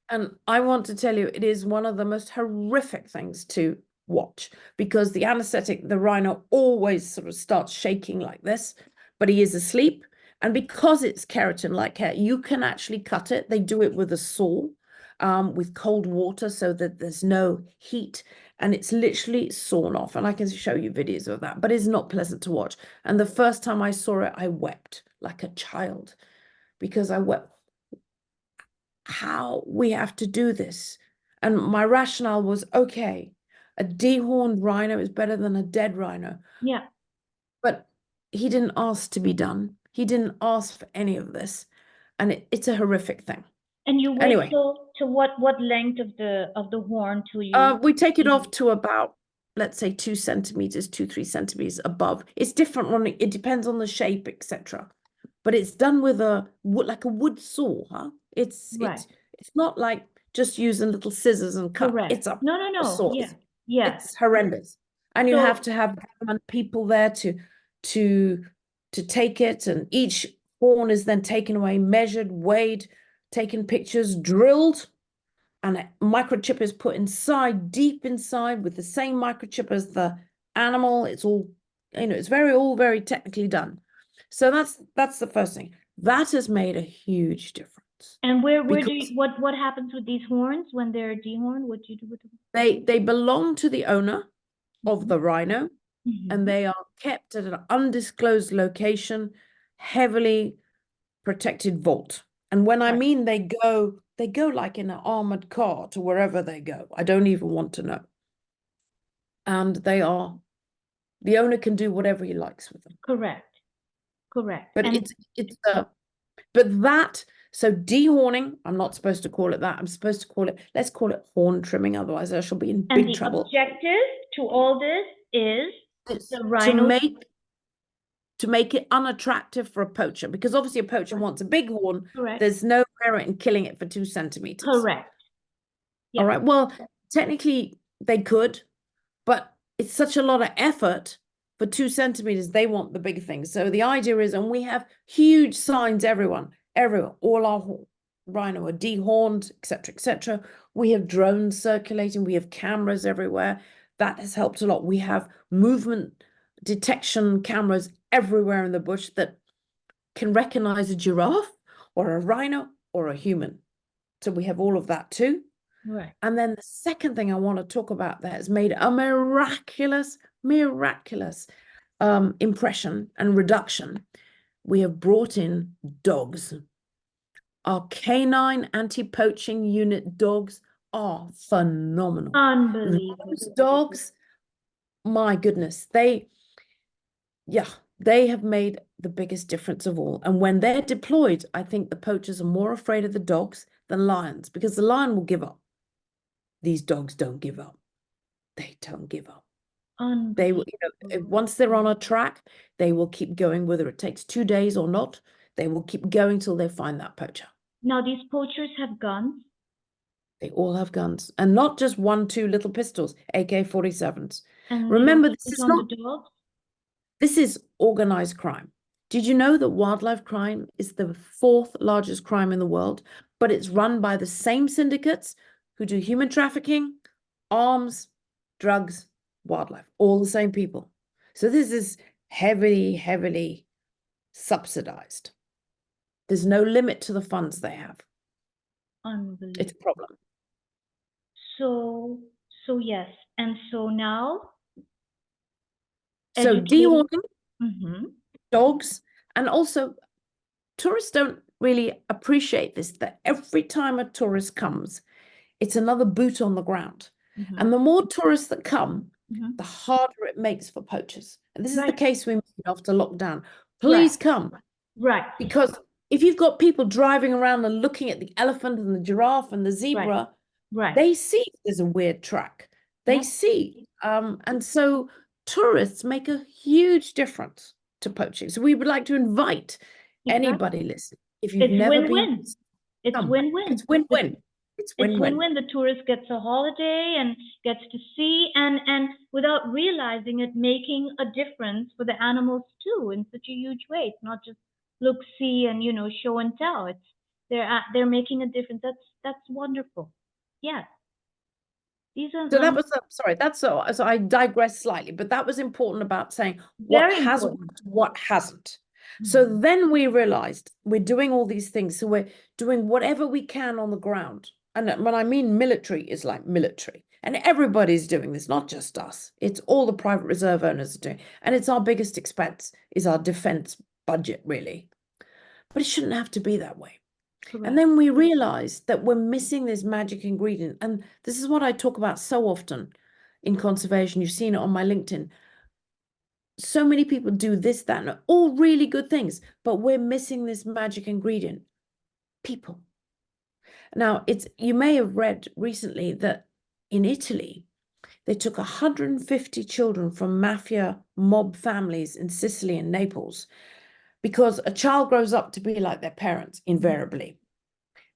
And I want to tell you, it is one of the most horrific things to watch, because the anesthetic, the rhino always sort of starts shaking like this, but he is asleep. And because it's keratin-like hair, you can actually cut it. They do it with a saw, with cold water so that there's no heat, and it's literally sawn off. And I can show you videos of that, but it's not pleasant to watch. And the first time I saw it, I wept like a child, because I wept. How we have to do this? And my rationale was, okay, a dehorned rhino is better than a dead rhino. Yeah. But he didn't ask to be done. He didn't ask for any of this. And it's a horrific thing. And you wait anyway, to what length of the horn till you? We take it off to about, let's say, 2 centimeters, 2-3 centimeters above. It's different on it depends on the shape, etc. But it's done with a wood saw, huh? It's not like just using little scissors and cut. Correct. It's a saw. Yeah. It's horrendous. And you have to have people there to take it, and each horn is then taken away, measured, weighed, taken pictures, drilled, and a microchip is put inside, deep inside, with the same microchip as the animal. It's all, it's all very technically done. So that's the first thing. That has made a huge difference. And what happens with these horns when they're dehorned? What do you do with them? They belong to the owner of the rhino, and they are kept at an undisclosed location, heavily protected vault. And when I mean they go like in an armored car to wherever they go. I don't even want to know. And the owner can do whatever he likes with them. Correct. But so dehorning, I'm not supposed to call it that. I'm supposed to let's call it horn trimming. Otherwise I shall be in big trouble. And the objective to all this is the rhino to make it unattractive for a poacher, because obviously a poacher wants a big horn. Correct. There's no merit in killing it for 2 centimeters. Correct. Yeah. All right. Well, technically they could, but it's such a lot of effort for 2 centimeters. They want the big thing. So the idea is, and we have huge signs everywhere, all our rhino are dehorned, etc., etc. We have drones circulating. We have cameras everywhere. That has helped a lot. We have movement detection cameras everywhere in the bush that can recognize a giraffe or a rhino or a human. So we have all of that too. Right. And then the second thing I want to talk about that has made a miraculous impression and reduction. We have brought in dogs. Our canine anti-poaching unit dogs are phenomenal. Unbelievable. Those dogs, my goodness, they They have made the biggest difference of all. And when they're deployed, I think the poachers are more afraid of the dogs than lions, because the lion will give up. These dogs don't give up. They don't give up. They will, once they're on a track, they will keep going, whether it takes 2 days or not. They will keep going till they find that poacher. Now, these poachers have guns? They all have guns, and not just 1, 2 little pistols, AK-47s. And Remember, they don't shoot on the dogs? This is organized crime. Did you know that wildlife crime is the 4th largest crime in the world, but it's run by the same syndicates who do human trafficking, arms, drugs, wildlife, all the same people. So this is heavily, heavily subsidized. There's no limit to the funds they have. Unbelievable. It's a problem. So yes. And so now, so dehorning, dogs, and also tourists don't really appreciate this, that every time a tourist comes, it's another boot on the ground. And the more tourists that come, the harder it makes for poachers. And this is the case we made after lockdown. Please come. Right. Because if you've got people driving around and looking at the elephant and the giraffe and the zebra, they see there's a weird track. They see. And so tourists make a huge difference to poaching. So we would like to invite anybody listening. If you've never been, it's win-win. It's win-win. It's win-win. The tourist gets a holiday and gets to see, and without realizing it, making a difference for the animals too in such a huge way. It's not just look, see, and show and tell. It's they're making a difference. That's wonderful. Yes. These are so that was sorry. That's so I digress slightly, but that was important about saying what has worked, what hasn't. So then we realized we're doing all these things. So we're doing whatever we can on the ground. And when I mean military, is like military. And everybody's doing this, not just us. It's all the private reserve owners are doing. And it's our biggest expense, is our defense budget, really. But it shouldn't have to be that way. Correct. And then we realized that we're missing this magic ingredient. And this is what I talk about so often in conservation. You've seen it on my LinkedIn. So many people do this, that, and all really good things, but we're missing this magic ingredient: people. Now, you may have read recently that in Italy, they took 150 children from mafia mob families in Sicily and Naples, because a child grows up to be like their parents, invariably.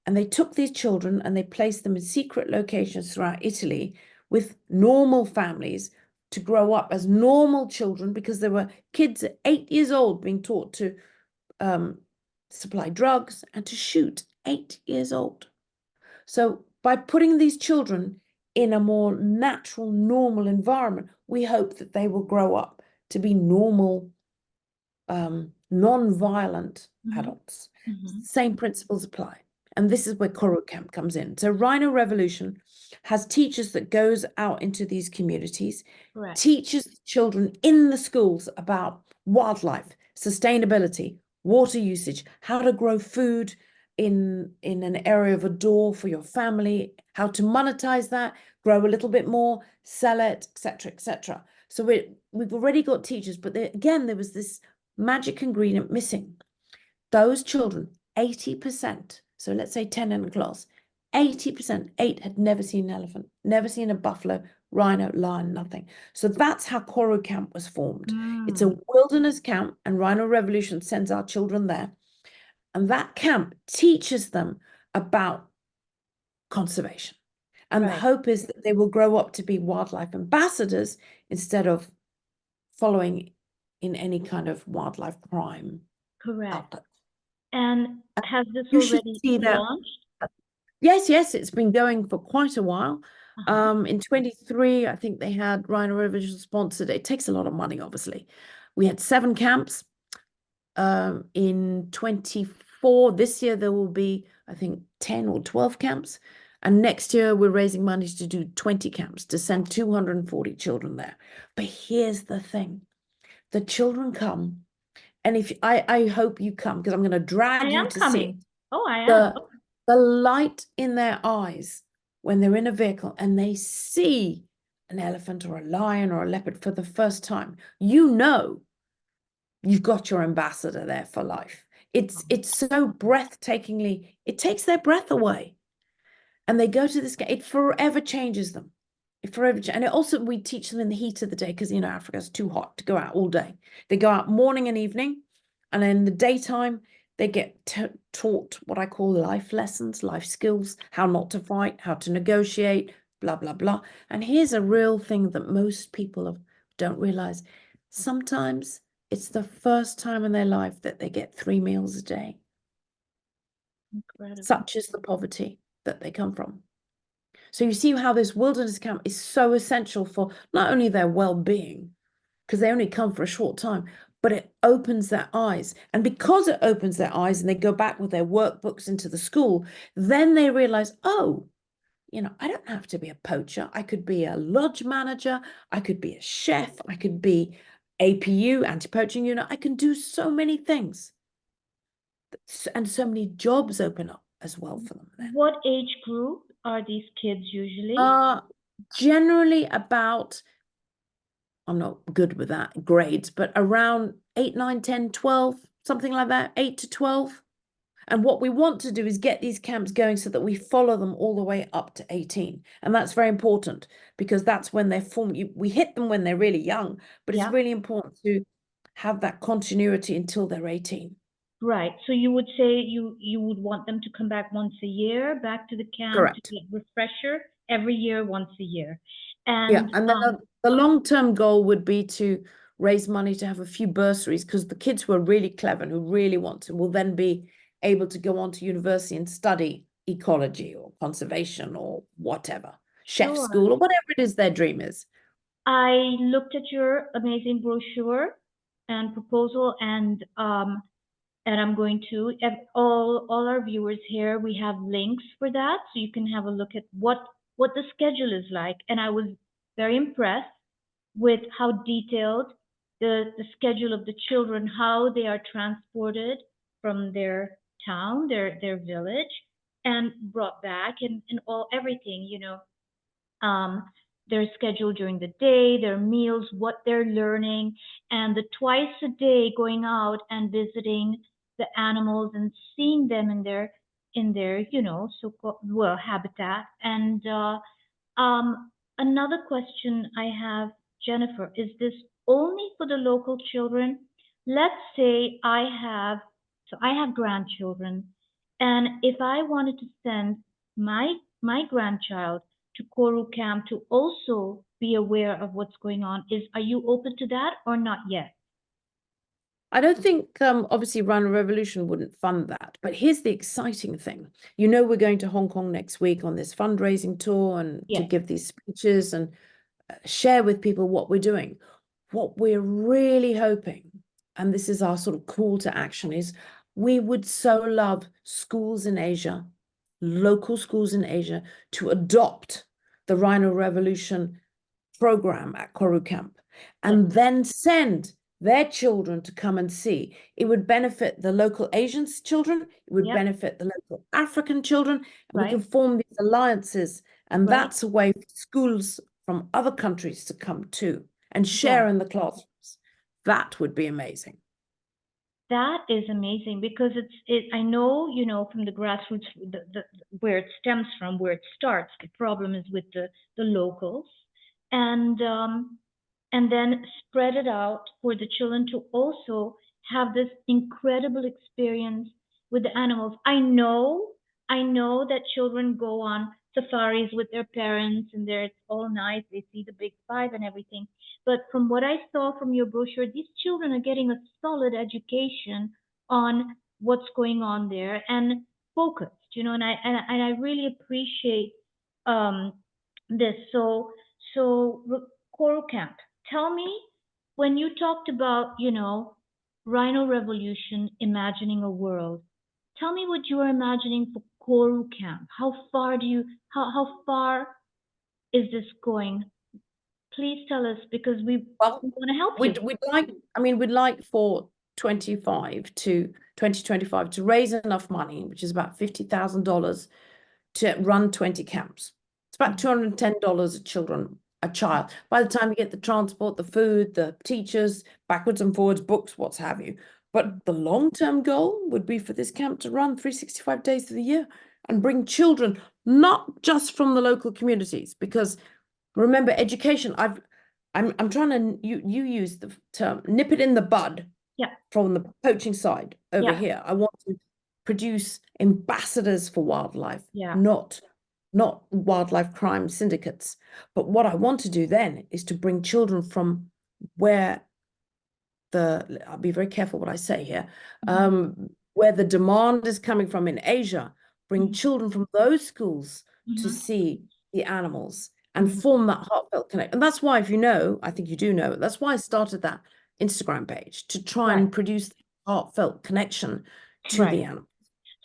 And they took these children and they placed them in secret locations throughout Italy with normal families to grow up as normal children, because there were kids at 8 years old being taught to supply drugs and to shoot. 8 years old. So by putting these children in a more natural, normal environment, we hope that they will grow up to be normal, non-violent adults. Same principles apply. And this is where Coro Camp comes in. So Rhino Revolution has teachers that goes out into these communities, teaches children in the schools about wildlife, sustainability, water usage, how to grow food in an area of a door for your family, how to monetize that, grow a little bit more, sell it, etc., etc. So we've already got teachers, but again, there was this magic ingredient missing. Those children, 80%, so let's say 10 in a class, 80%, 8 had never seen an elephant, never seen a buffalo, rhino, lion, nothing. So that's how Coro Camp was formed. It's a wilderness camp, and Rhino Revolution sends our children there. And that camp teaches them about conservation. And the hope is that they will grow up to be wildlife ambassadors instead of following in any kind of wildlife crime. Correct. outlet. And has this already launched? Yes, it's been going for quite a while. In 23, I think they had Rhino Revolution sponsored. It takes a lot of money, obviously. We had 7 camps. In 24, this year there will be, I think, 10 or 12 camps. And next year we're raising money to do 20 camps, to send 240 children there. But here's the thing. The children come, and if I hope you come, because I'm going to drag you to see it. Oh, I am. The light in their eyes when they're in a vehicle and they see an elephant or a lion or a leopard for the first time. You know you've got your ambassador there for life. It's so breathtakingly, it takes their breath away. And they go to this game, it forever changes them. It forever and it also, we teach them in the heat of the day because, you know, Africa's too hot to go out all day. They go out morning and evening, and in the daytime, they get taught what I call life lessons, life skills, how not to fight, how to negotiate, blah, blah, blah. And here's a real thing that most people don't realize. Sometimes it's the first time in their life that they get 3 meals a day. Incredible. Such is the poverty that they come from. So you see how this wilderness camp is so essential for not only their well-being, because they only come for a short time, but it opens their eyes. And because it opens their eyes and they go back with their workbooks into the school, then they realize, oh, you know, I don't have to be a poacher. I could be a lodge manager. I could be a chef. I could be APU, anti-poaching unit. I can do so many things. And so many jobs open up as well for them then. What age group are these kids usually? Generally about, I'm not good with that, grades, but around 8, 9, 10, 12, something like that, 8 to 12. And what we want to do is get these camps going so that we follow them all the way up to 18. And that's very important because that's when they're formed. We hit them when they're really young, but it's really important to have that continuity until they're 18. Right. So you would say you would want them to come back once a year, back to the camp to Correct. get refresher every year, once a year. And Yeah, and then the long-term goal would be to raise money to have a few bursaries because the kids who are really clever and who really want to will then be able to go on to university and study ecology or conservation or whatever, chef Sure. school or whatever it is their dream is. I looked at your amazing brochure and proposal, and I'm going to all our viewers here. We have links for that, so you can have a look at what the schedule is like. And I was very impressed with how detailed the schedule of the children, how they are transported from their town, their village, and brought back, and all everything, you know, their schedule during the day, their meals, what they're learning, and the twice a day going out and visiting the animals and seeing them in their you know, so-called habitat. And another question I have, Jennifer, is this only for the local children? Let's say I have grandchildren, and if I wanted to send my grandchild to Coro Camp to also be aware of what's going on, are you open to that or not yet? I don't think, obviously, Rhino Revolution wouldn't fund that. But here's the exciting thing. You know, we're going to Hong Kong next week on this fundraising tour and to give these speeches and share with people what we're doing. What we're really hoping, and this is our sort of call to action, is we would so love schools in Asia, local schools in Asia, to adopt the Rhino Revolution program at Coro Camp and then send their children to come and see. It would benefit the local Asian children, it would benefit the local African children, and we can form these alliances. And that's a way for schools from other countries to come too and share in the classrooms. That would be amazing. That is amazing because I know, you know, from the grassroots, where it stems from, where it starts, the problem is with the locals, and then spread it out for the children to also have this incredible experience with the animals. I know that children go on safaris with their parents and it's all nice. They see the big five and everything. But from what I saw from your brochure, these children are getting a solid education on what's going on there and focused, you know, and I really appreciate this. So Coro Camp, tell me, when you talked about, you know, Rhino Revolution, imagining a world, tell me what you are imagining for Koru Camp. How far is this going? Please tell us, because we want to help you. We'd like for 2025 to raise enough money, which is about $50,000, to run 20 camps. It's about $210 a children a child. By the time you get the transport, the food, the teachers, backwards and forwards, books, what have you. But the long-term goal would be for this camp to run 365 days of the year and bring children, not just from the local communities, because remember, education, I'm trying to, you use the term, nip it in the bud. Yeah. From the poaching side over Yeah. here. I want to produce ambassadors for wildlife, Yeah. not wildlife crime syndicates. But what I want to do then is to bring children from where I'll be very careful what I say here, where the demand is coming from in Asia, bring children from those schools to see the animals and form that heartfelt connection. And that's why, if you know, I think you do know, that's why I started that Instagram page, to try and produce the heartfelt connection to the animal.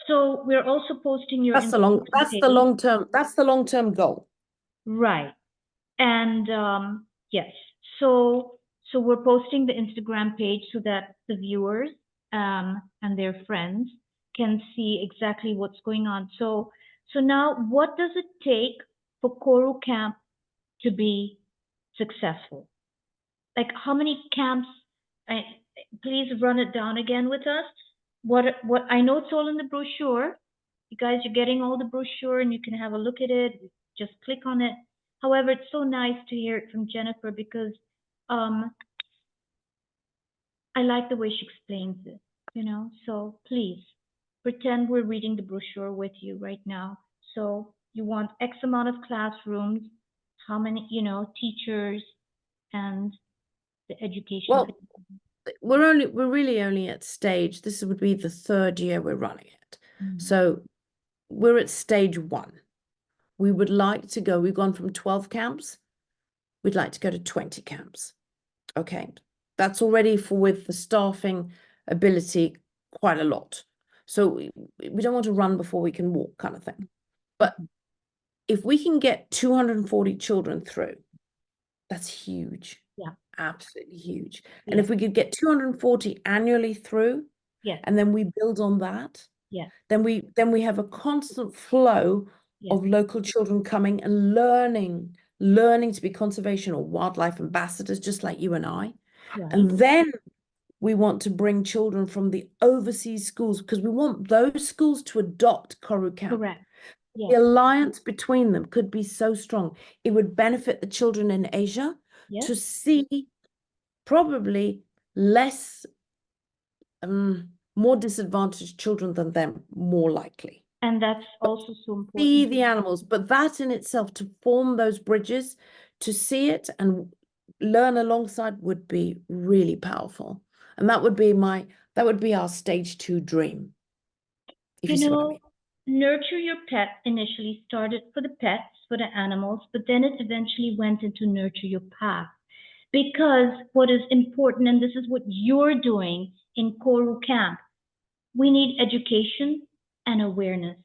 So we're also posting your that's the long term goal. Right. And yes, so we're posting the Instagram page so that the viewers and their friends can see exactly what's going on. So now, what does it take for Coro Camp to be successful? Like, how many camps? Please run it down again with us. What I know, it's all in the brochure. You guys are getting all the brochure, and you can have a look at it. Just click on it. However, it's so nice to hear it from Jennifer, because I like the way she explains it, So please pretend we're reading the brochure with you right now. So you want X amount of classrooms, how many, teachers, and the education. Well, we're really only at stage, this would be the 3rd year we're running it. So we're at stage 1. We would like to go, we've gone from 12 camps, we'd like to go to 20 camps. Okay, that's already with the staffing ability quite a lot. So we don't want to run before we can walk, kind of thing. But if we can get 240 children through, that's huge. Yeah. Absolutely huge. And if we could get 240 annually through, and then we build on that, then we have a constant flow of local children coming and learning to be conservation or wildlife ambassadors, just like you and I. And then we want to bring children from the overseas schools, because we want those schools to adopt Coro Camp. Correct. The alliance between them could be so strong. It would benefit the children in Asia to see probably less, more disadvantaged children than them, more likely. And that's also so important. See the animals, but that in itself, to form those bridges, to see it and learn alongside, would be really powerful. And that would be our stage 2 dream. If you see what I mean. Nurture Your Pet initially started for the pets, for the animals, but then it eventually went into Nurture Your Path. Because what is important, and this is what you're doing in Coro Camp, we need education and awareness,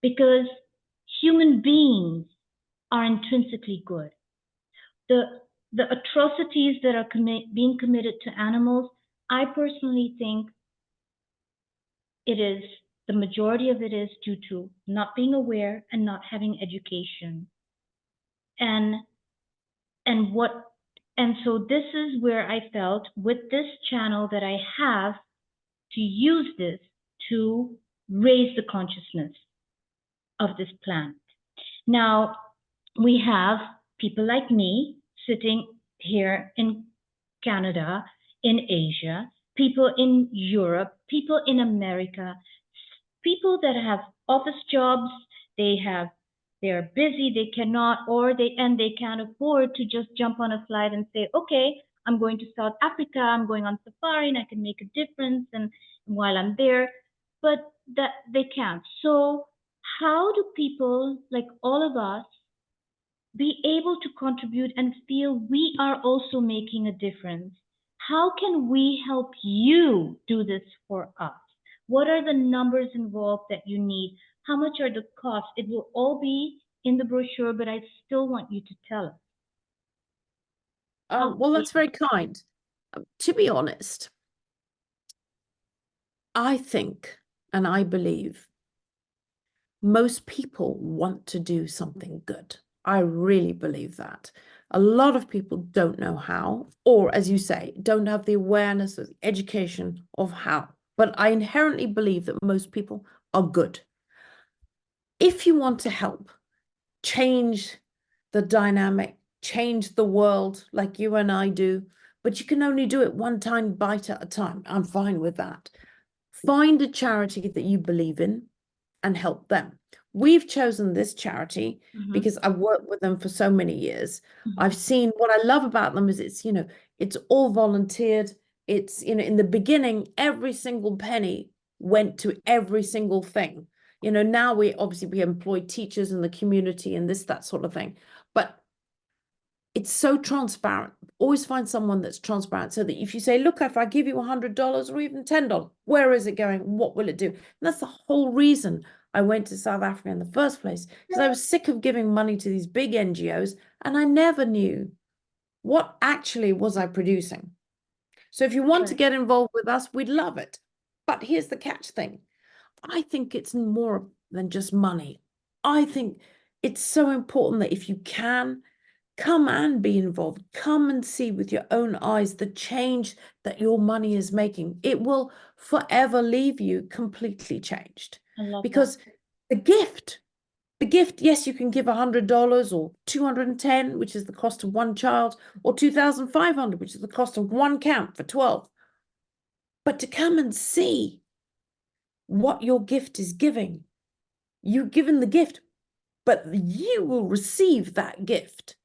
because human beings are intrinsically good. The atrocities that are being committed to animals, I personally think the majority of it is due to not being aware and not having education. And so this is where I felt, with this channel that I have, to use this to raise the consciousness of this planet. Now, we have people like me sitting here in Canada, in Asia, people in Europe, people in America, people that have office jobs, they're busy, they cannot, and they can't afford to just jump on a flight and say, okay, I'm going to South Africa, I'm going on safari, and I can make a difference and while I'm there, but that they can't. So how do people like all of us be able to contribute and feel we are also making a difference? How can we help you do this for us? What are the numbers involved that you need? How much are the costs? It will all be in the brochure, but I still want you to tell us. Well, that's very kind. To be honest, I think and I believe most people want to do something good. I really believe that. A lot of people don't know how, or as you say, don't have the awareness or the education of how. But I inherently believe that most people are good. If you want to help change the dynamic, change the world like you and I do, but you can only do it one tiny bite at a time. I'm fine with that. Find a charity that you believe in and help them. We've chosen this charity because I've worked with them for so many years. I've seen what I love about them is it's all volunteered. It's, in the beginning, every single penny went to every single thing. Now we employ teachers in the community and that sort of thing. But it's so transparent. Always find someone that's transparent so that if you say, look, if I give you $100 or even $10, where is it going? What will it do? And that's the whole reason I went to South Africa in the first place, because I was sick of giving money to these big NGOs and I never knew what actually was I producing. So if you want to get involved with us, we'd love it. But here's the catch thing. I think it's more than just money. I think it's so important that if you can, come and be involved. Come and see with your own eyes the change that your money is making. It will forever leave you completely changed. I love because the gift, yes, you can give $100 or 210, which is the cost of one child, or 2,500, which is the cost of one camp for 12. But to come and see what your gift is giving, you've given the gift, but you will receive that gift.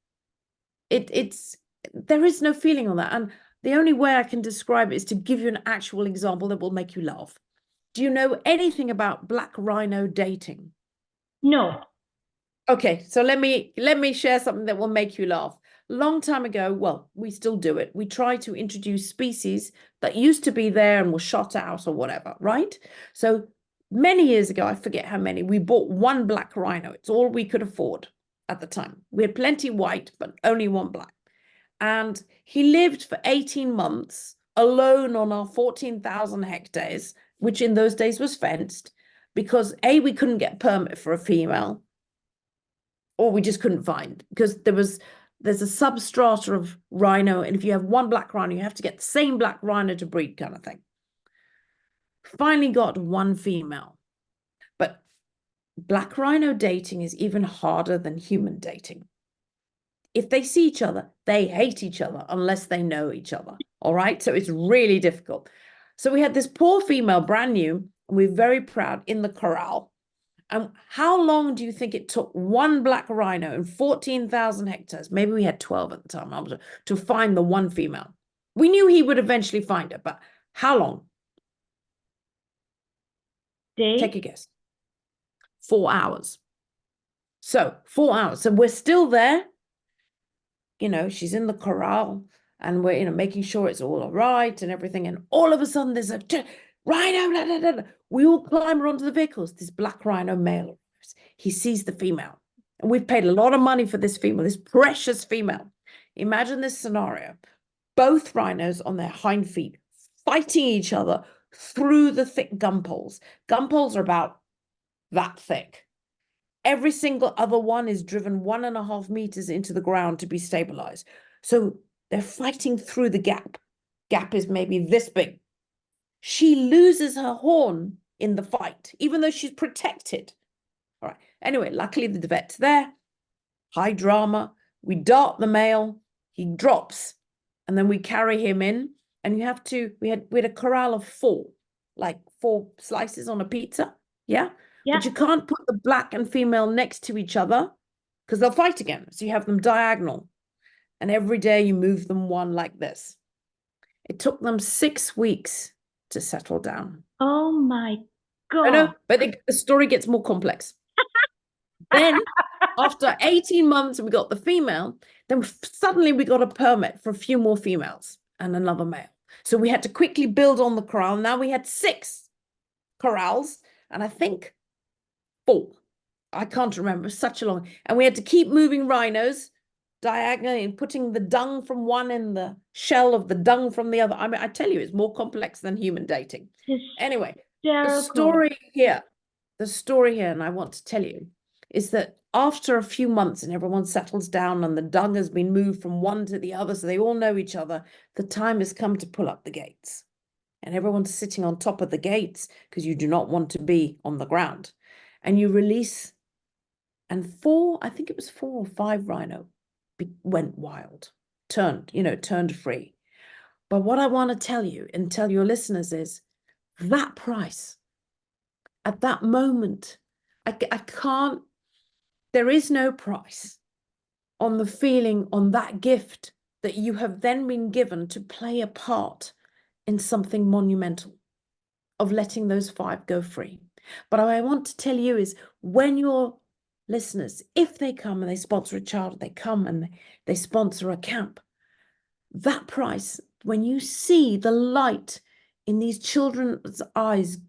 There is no feeling on that. And the only way I can describe it is to give you an actual example that will make you laugh. Do you know anything about black rhino dating? No. Okay, so let me share something that will make you laugh. Long time ago, well, we still do it. We try to introduce species that used to be there and were shot out or whatever, right? So many years ago, I forget how many, we bought one black rhino. It's all we could afford at the time. We had plenty white, but only one black. And he lived for 18 months alone on our 14,000 hectares, which in those days was fenced, because A, we couldn't get permit for a female, or we just couldn't find, because there's a substrata of rhino, and if you have one black rhino, you have to get the same black rhino to breed, kind of thing. Finally got one female. But black rhino dating is even harder than human dating. If they see each other, they hate each other unless they know each other. All right. So it's really difficult. So we had this poor female, brand new, and we're very proud, in the corral. And how long do you think it took one black rhino in 14,000 hectares? Maybe we had 12 at the time, to find the one female. We knew he would eventually find her, but how long? Days? Take a guess. 4 hours. So 4 hours. So we're still there. She's in the corral and we're, making sure it's all right and everything. And all of a sudden there's a rhino. Blah, blah, blah, blah. We all climb onto the vehicles. This black rhino male, he sees the female. And we've paid a lot of money for this female, this precious female. Imagine this scenario. Both rhinos on their hind feet fighting each other through the thick gum poles. Gum poles are about that thick. Every single other one is driven 1.5 meters into the ground to be stabilized. So they're fighting through the gap. Gap is maybe this big. She loses her horn in the fight, even though she's protected. All right. Anyway, luckily the vet's there. High drama. We dart the male. He drops. And then we carry him in. And we had a corral of 4, like 4 slices on a pizza. Yeah. Yeah. But you can't put the black and female next to each other because they'll fight again. So you have them diagonal. And every day you move them one like this. It took them 6 weeks to settle down. Oh my God. I know, but the story gets more complex. Then after 18 months, we got the female. Then suddenly we got a permit for a few more females and another male. So we had to quickly build on the corral. Now we had 6 corrals, and I think 4. I can't remember, such a long. And we had to keep moving rhinos diagonally and putting the dung from one in the shell of the dung from the other. I mean, I tell you, it's more complex than human dating. Anyway, the story here, and I want to tell you, is that after a few months and everyone settles down and the dung has been moved from one to the other, so they all know each other, the time has come to pull up the gates. And everyone's sitting on top of the gates because you do not want to be on the ground. And you release, and I think it was 4 or 5 rhino went wild, turned free. But what I want to tell you and tell your listeners is that price at that moment, I can't, there is no price on the feeling, on that gift that you have then been given to play a part in something monumental of letting those 5 go free. But what I want to tell you is when your listeners, if they come and they sponsor a child, they come and they sponsor a camp, that price, when you see the light in these children's eyes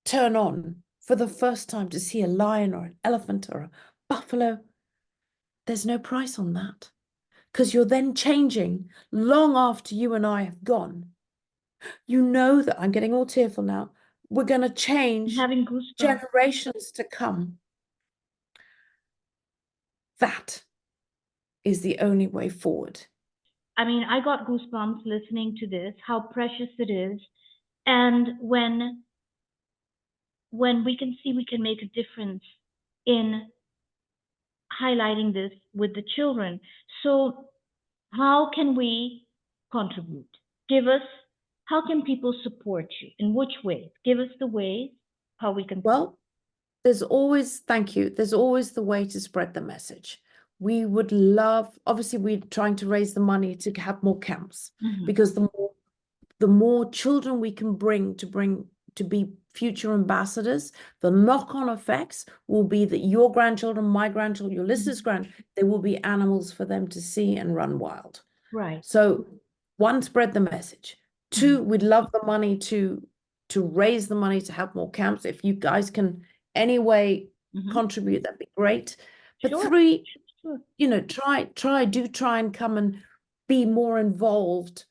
turn on for the first time to see a lion or an elephant or a buffalo, there's no price on that, because you're then changing long after you and I have gone. You know that I'm getting all tearful now. We're going to change Having goosebumps. generations to come. That is the only way forward. I mean, I got goosebumps listening to this, how precious it is. And when we can see we can make a difference in highlighting this with the children. So how can we contribute? How can people support you? In which ways? Give us the ways how we can. Well, there's always, thank you, there's always the way to spread the message. We would love, obviously we're trying to raise the money to have more camps, because the more children we can bring to be future ambassadors, the knock-on effects will be that your grandchildren, my grandchildren, your listeners' there will be animals for them to see and run wild. Right. So 1, spread the message. 2, we'd love the money to raise the money to have more camps. If you guys can anyway contribute, that'd be great. But 3, you know, try and come and be more involved.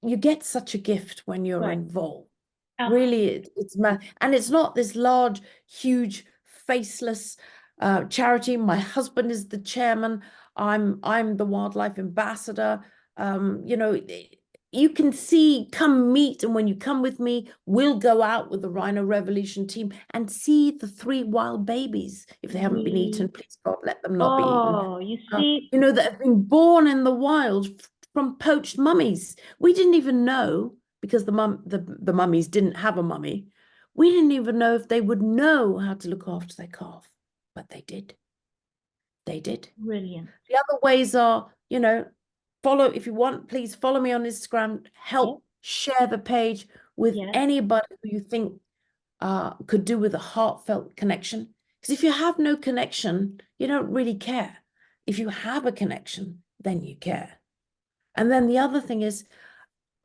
You get such a gift when you're involved. Really, it's and it's not this large, huge, faceless charity. My husband is the chairman. I'm the wildlife ambassador. You know, you can come meet, and when you come with me, we'll go out with the Rhino Revolution team and see the 3 wild babies. If they haven't been eaten, please God, let them not be eaten. Oh, you see, you know, that have been born in the wild from poached mummies. We didn't even know, because the mummies didn't have a mummy. We didn't even know if they would know how to look after their calf, but they did. They did. Brilliant. The other ways are, you know, if you want, please follow me on Instagram, help share the page with anybody who you think could do with a heartfelt connection. Because if you have no connection, you don't really care. If you have a connection, then you care. And then the other thing is,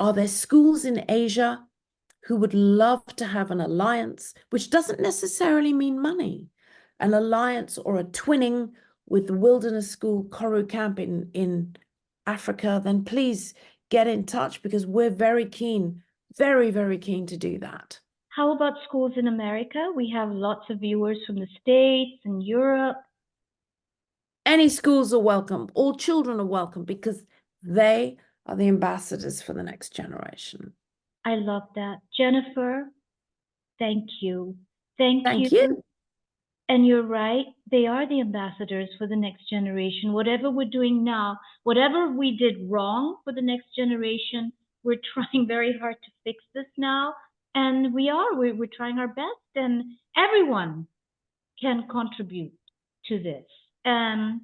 are there schools in Asia who would love to have an alliance, which doesn't necessarily mean money, an alliance or a twinning with the wilderness school Coro Camp in Africa? Then please get in touch, because we're very keen, very, very keen to do that. How about schools in America? We have lots of viewers from the States and Europe. Any schools are welcome. All children are welcome, because they are the ambassadors for the next generation. I love that. Jennifer, thank you. Thank you. And you're right. They are the ambassadors for the next generation. Whatever we're doing now, whatever we did wrong for the next generation, we're trying very hard to fix this now. And we're trying our best, and everyone can contribute to this. And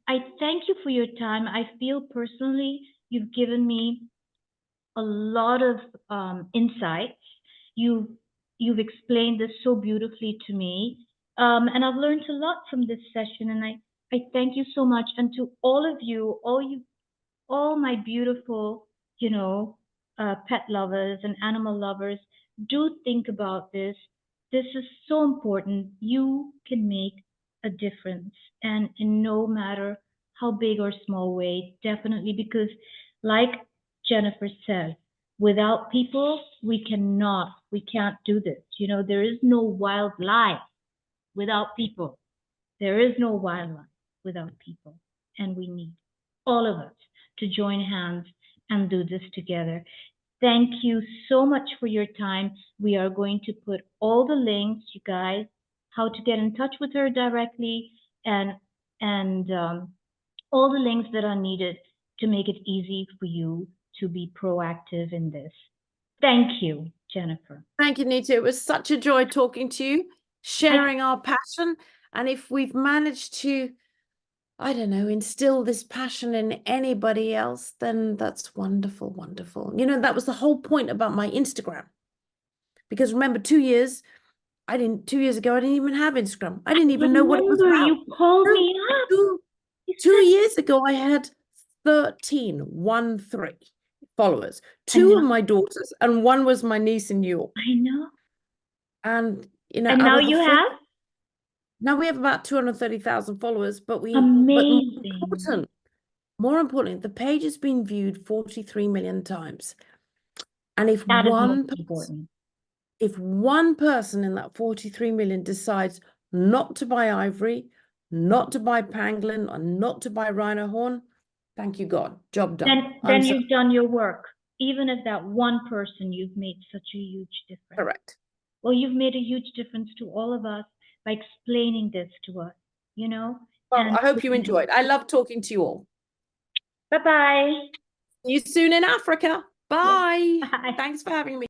I thank you for your time. I feel personally you've given me a lot of insights. You've explained this so beautifully to me, and I've learned a lot from this session. And I thank you so much. And to all of you, all my beautiful, pet lovers and animal lovers, do think about this. This is so important. You can make a difference, and in no matter how big or small way, definitely, because like Jennifer said, without people, we can't do this. There is no wildlife without people. There is no wildlife without people. And we need all of us to join hands and do this together. Thank you so much for your time. We are going to put all the links, you guys, how to get in touch with her directly, and all the links that are needed to make it easy for you to be proactive in this. Thank you, Jennifer. Thank you, Nita. It was such a joy talking to you, sharing our passion. And if we've managed to, I don't know, instill this passion in anybody else, then that's wonderful, wonderful. You know, that was the whole point about my Instagram. Because remember, 2 years ago, I didn't even have Instagram. I didn't even know what it was about. You called me up. Two years ago, I had 13 followers. Two of my daughters, and one was my niece in New York. I know. And, you know, And now you have? Now we have about 230,000 followers, but Amazing. More importantly, the page has been viewed 43 million times. And if that one person in that 43 million decides not to buy ivory, not to buy pangolin, or not to buy rhino horn, thank you, God, job done. Then you've done your work. Even if that one person, you've made such a huge difference. Correct. Well, you've made a huge difference to all of us by explaining this to us, you know? Well, I hope you enjoyed. I love talking to you all. Bye-bye. See you soon in Africa. Bye. Bye. Thanks for having me.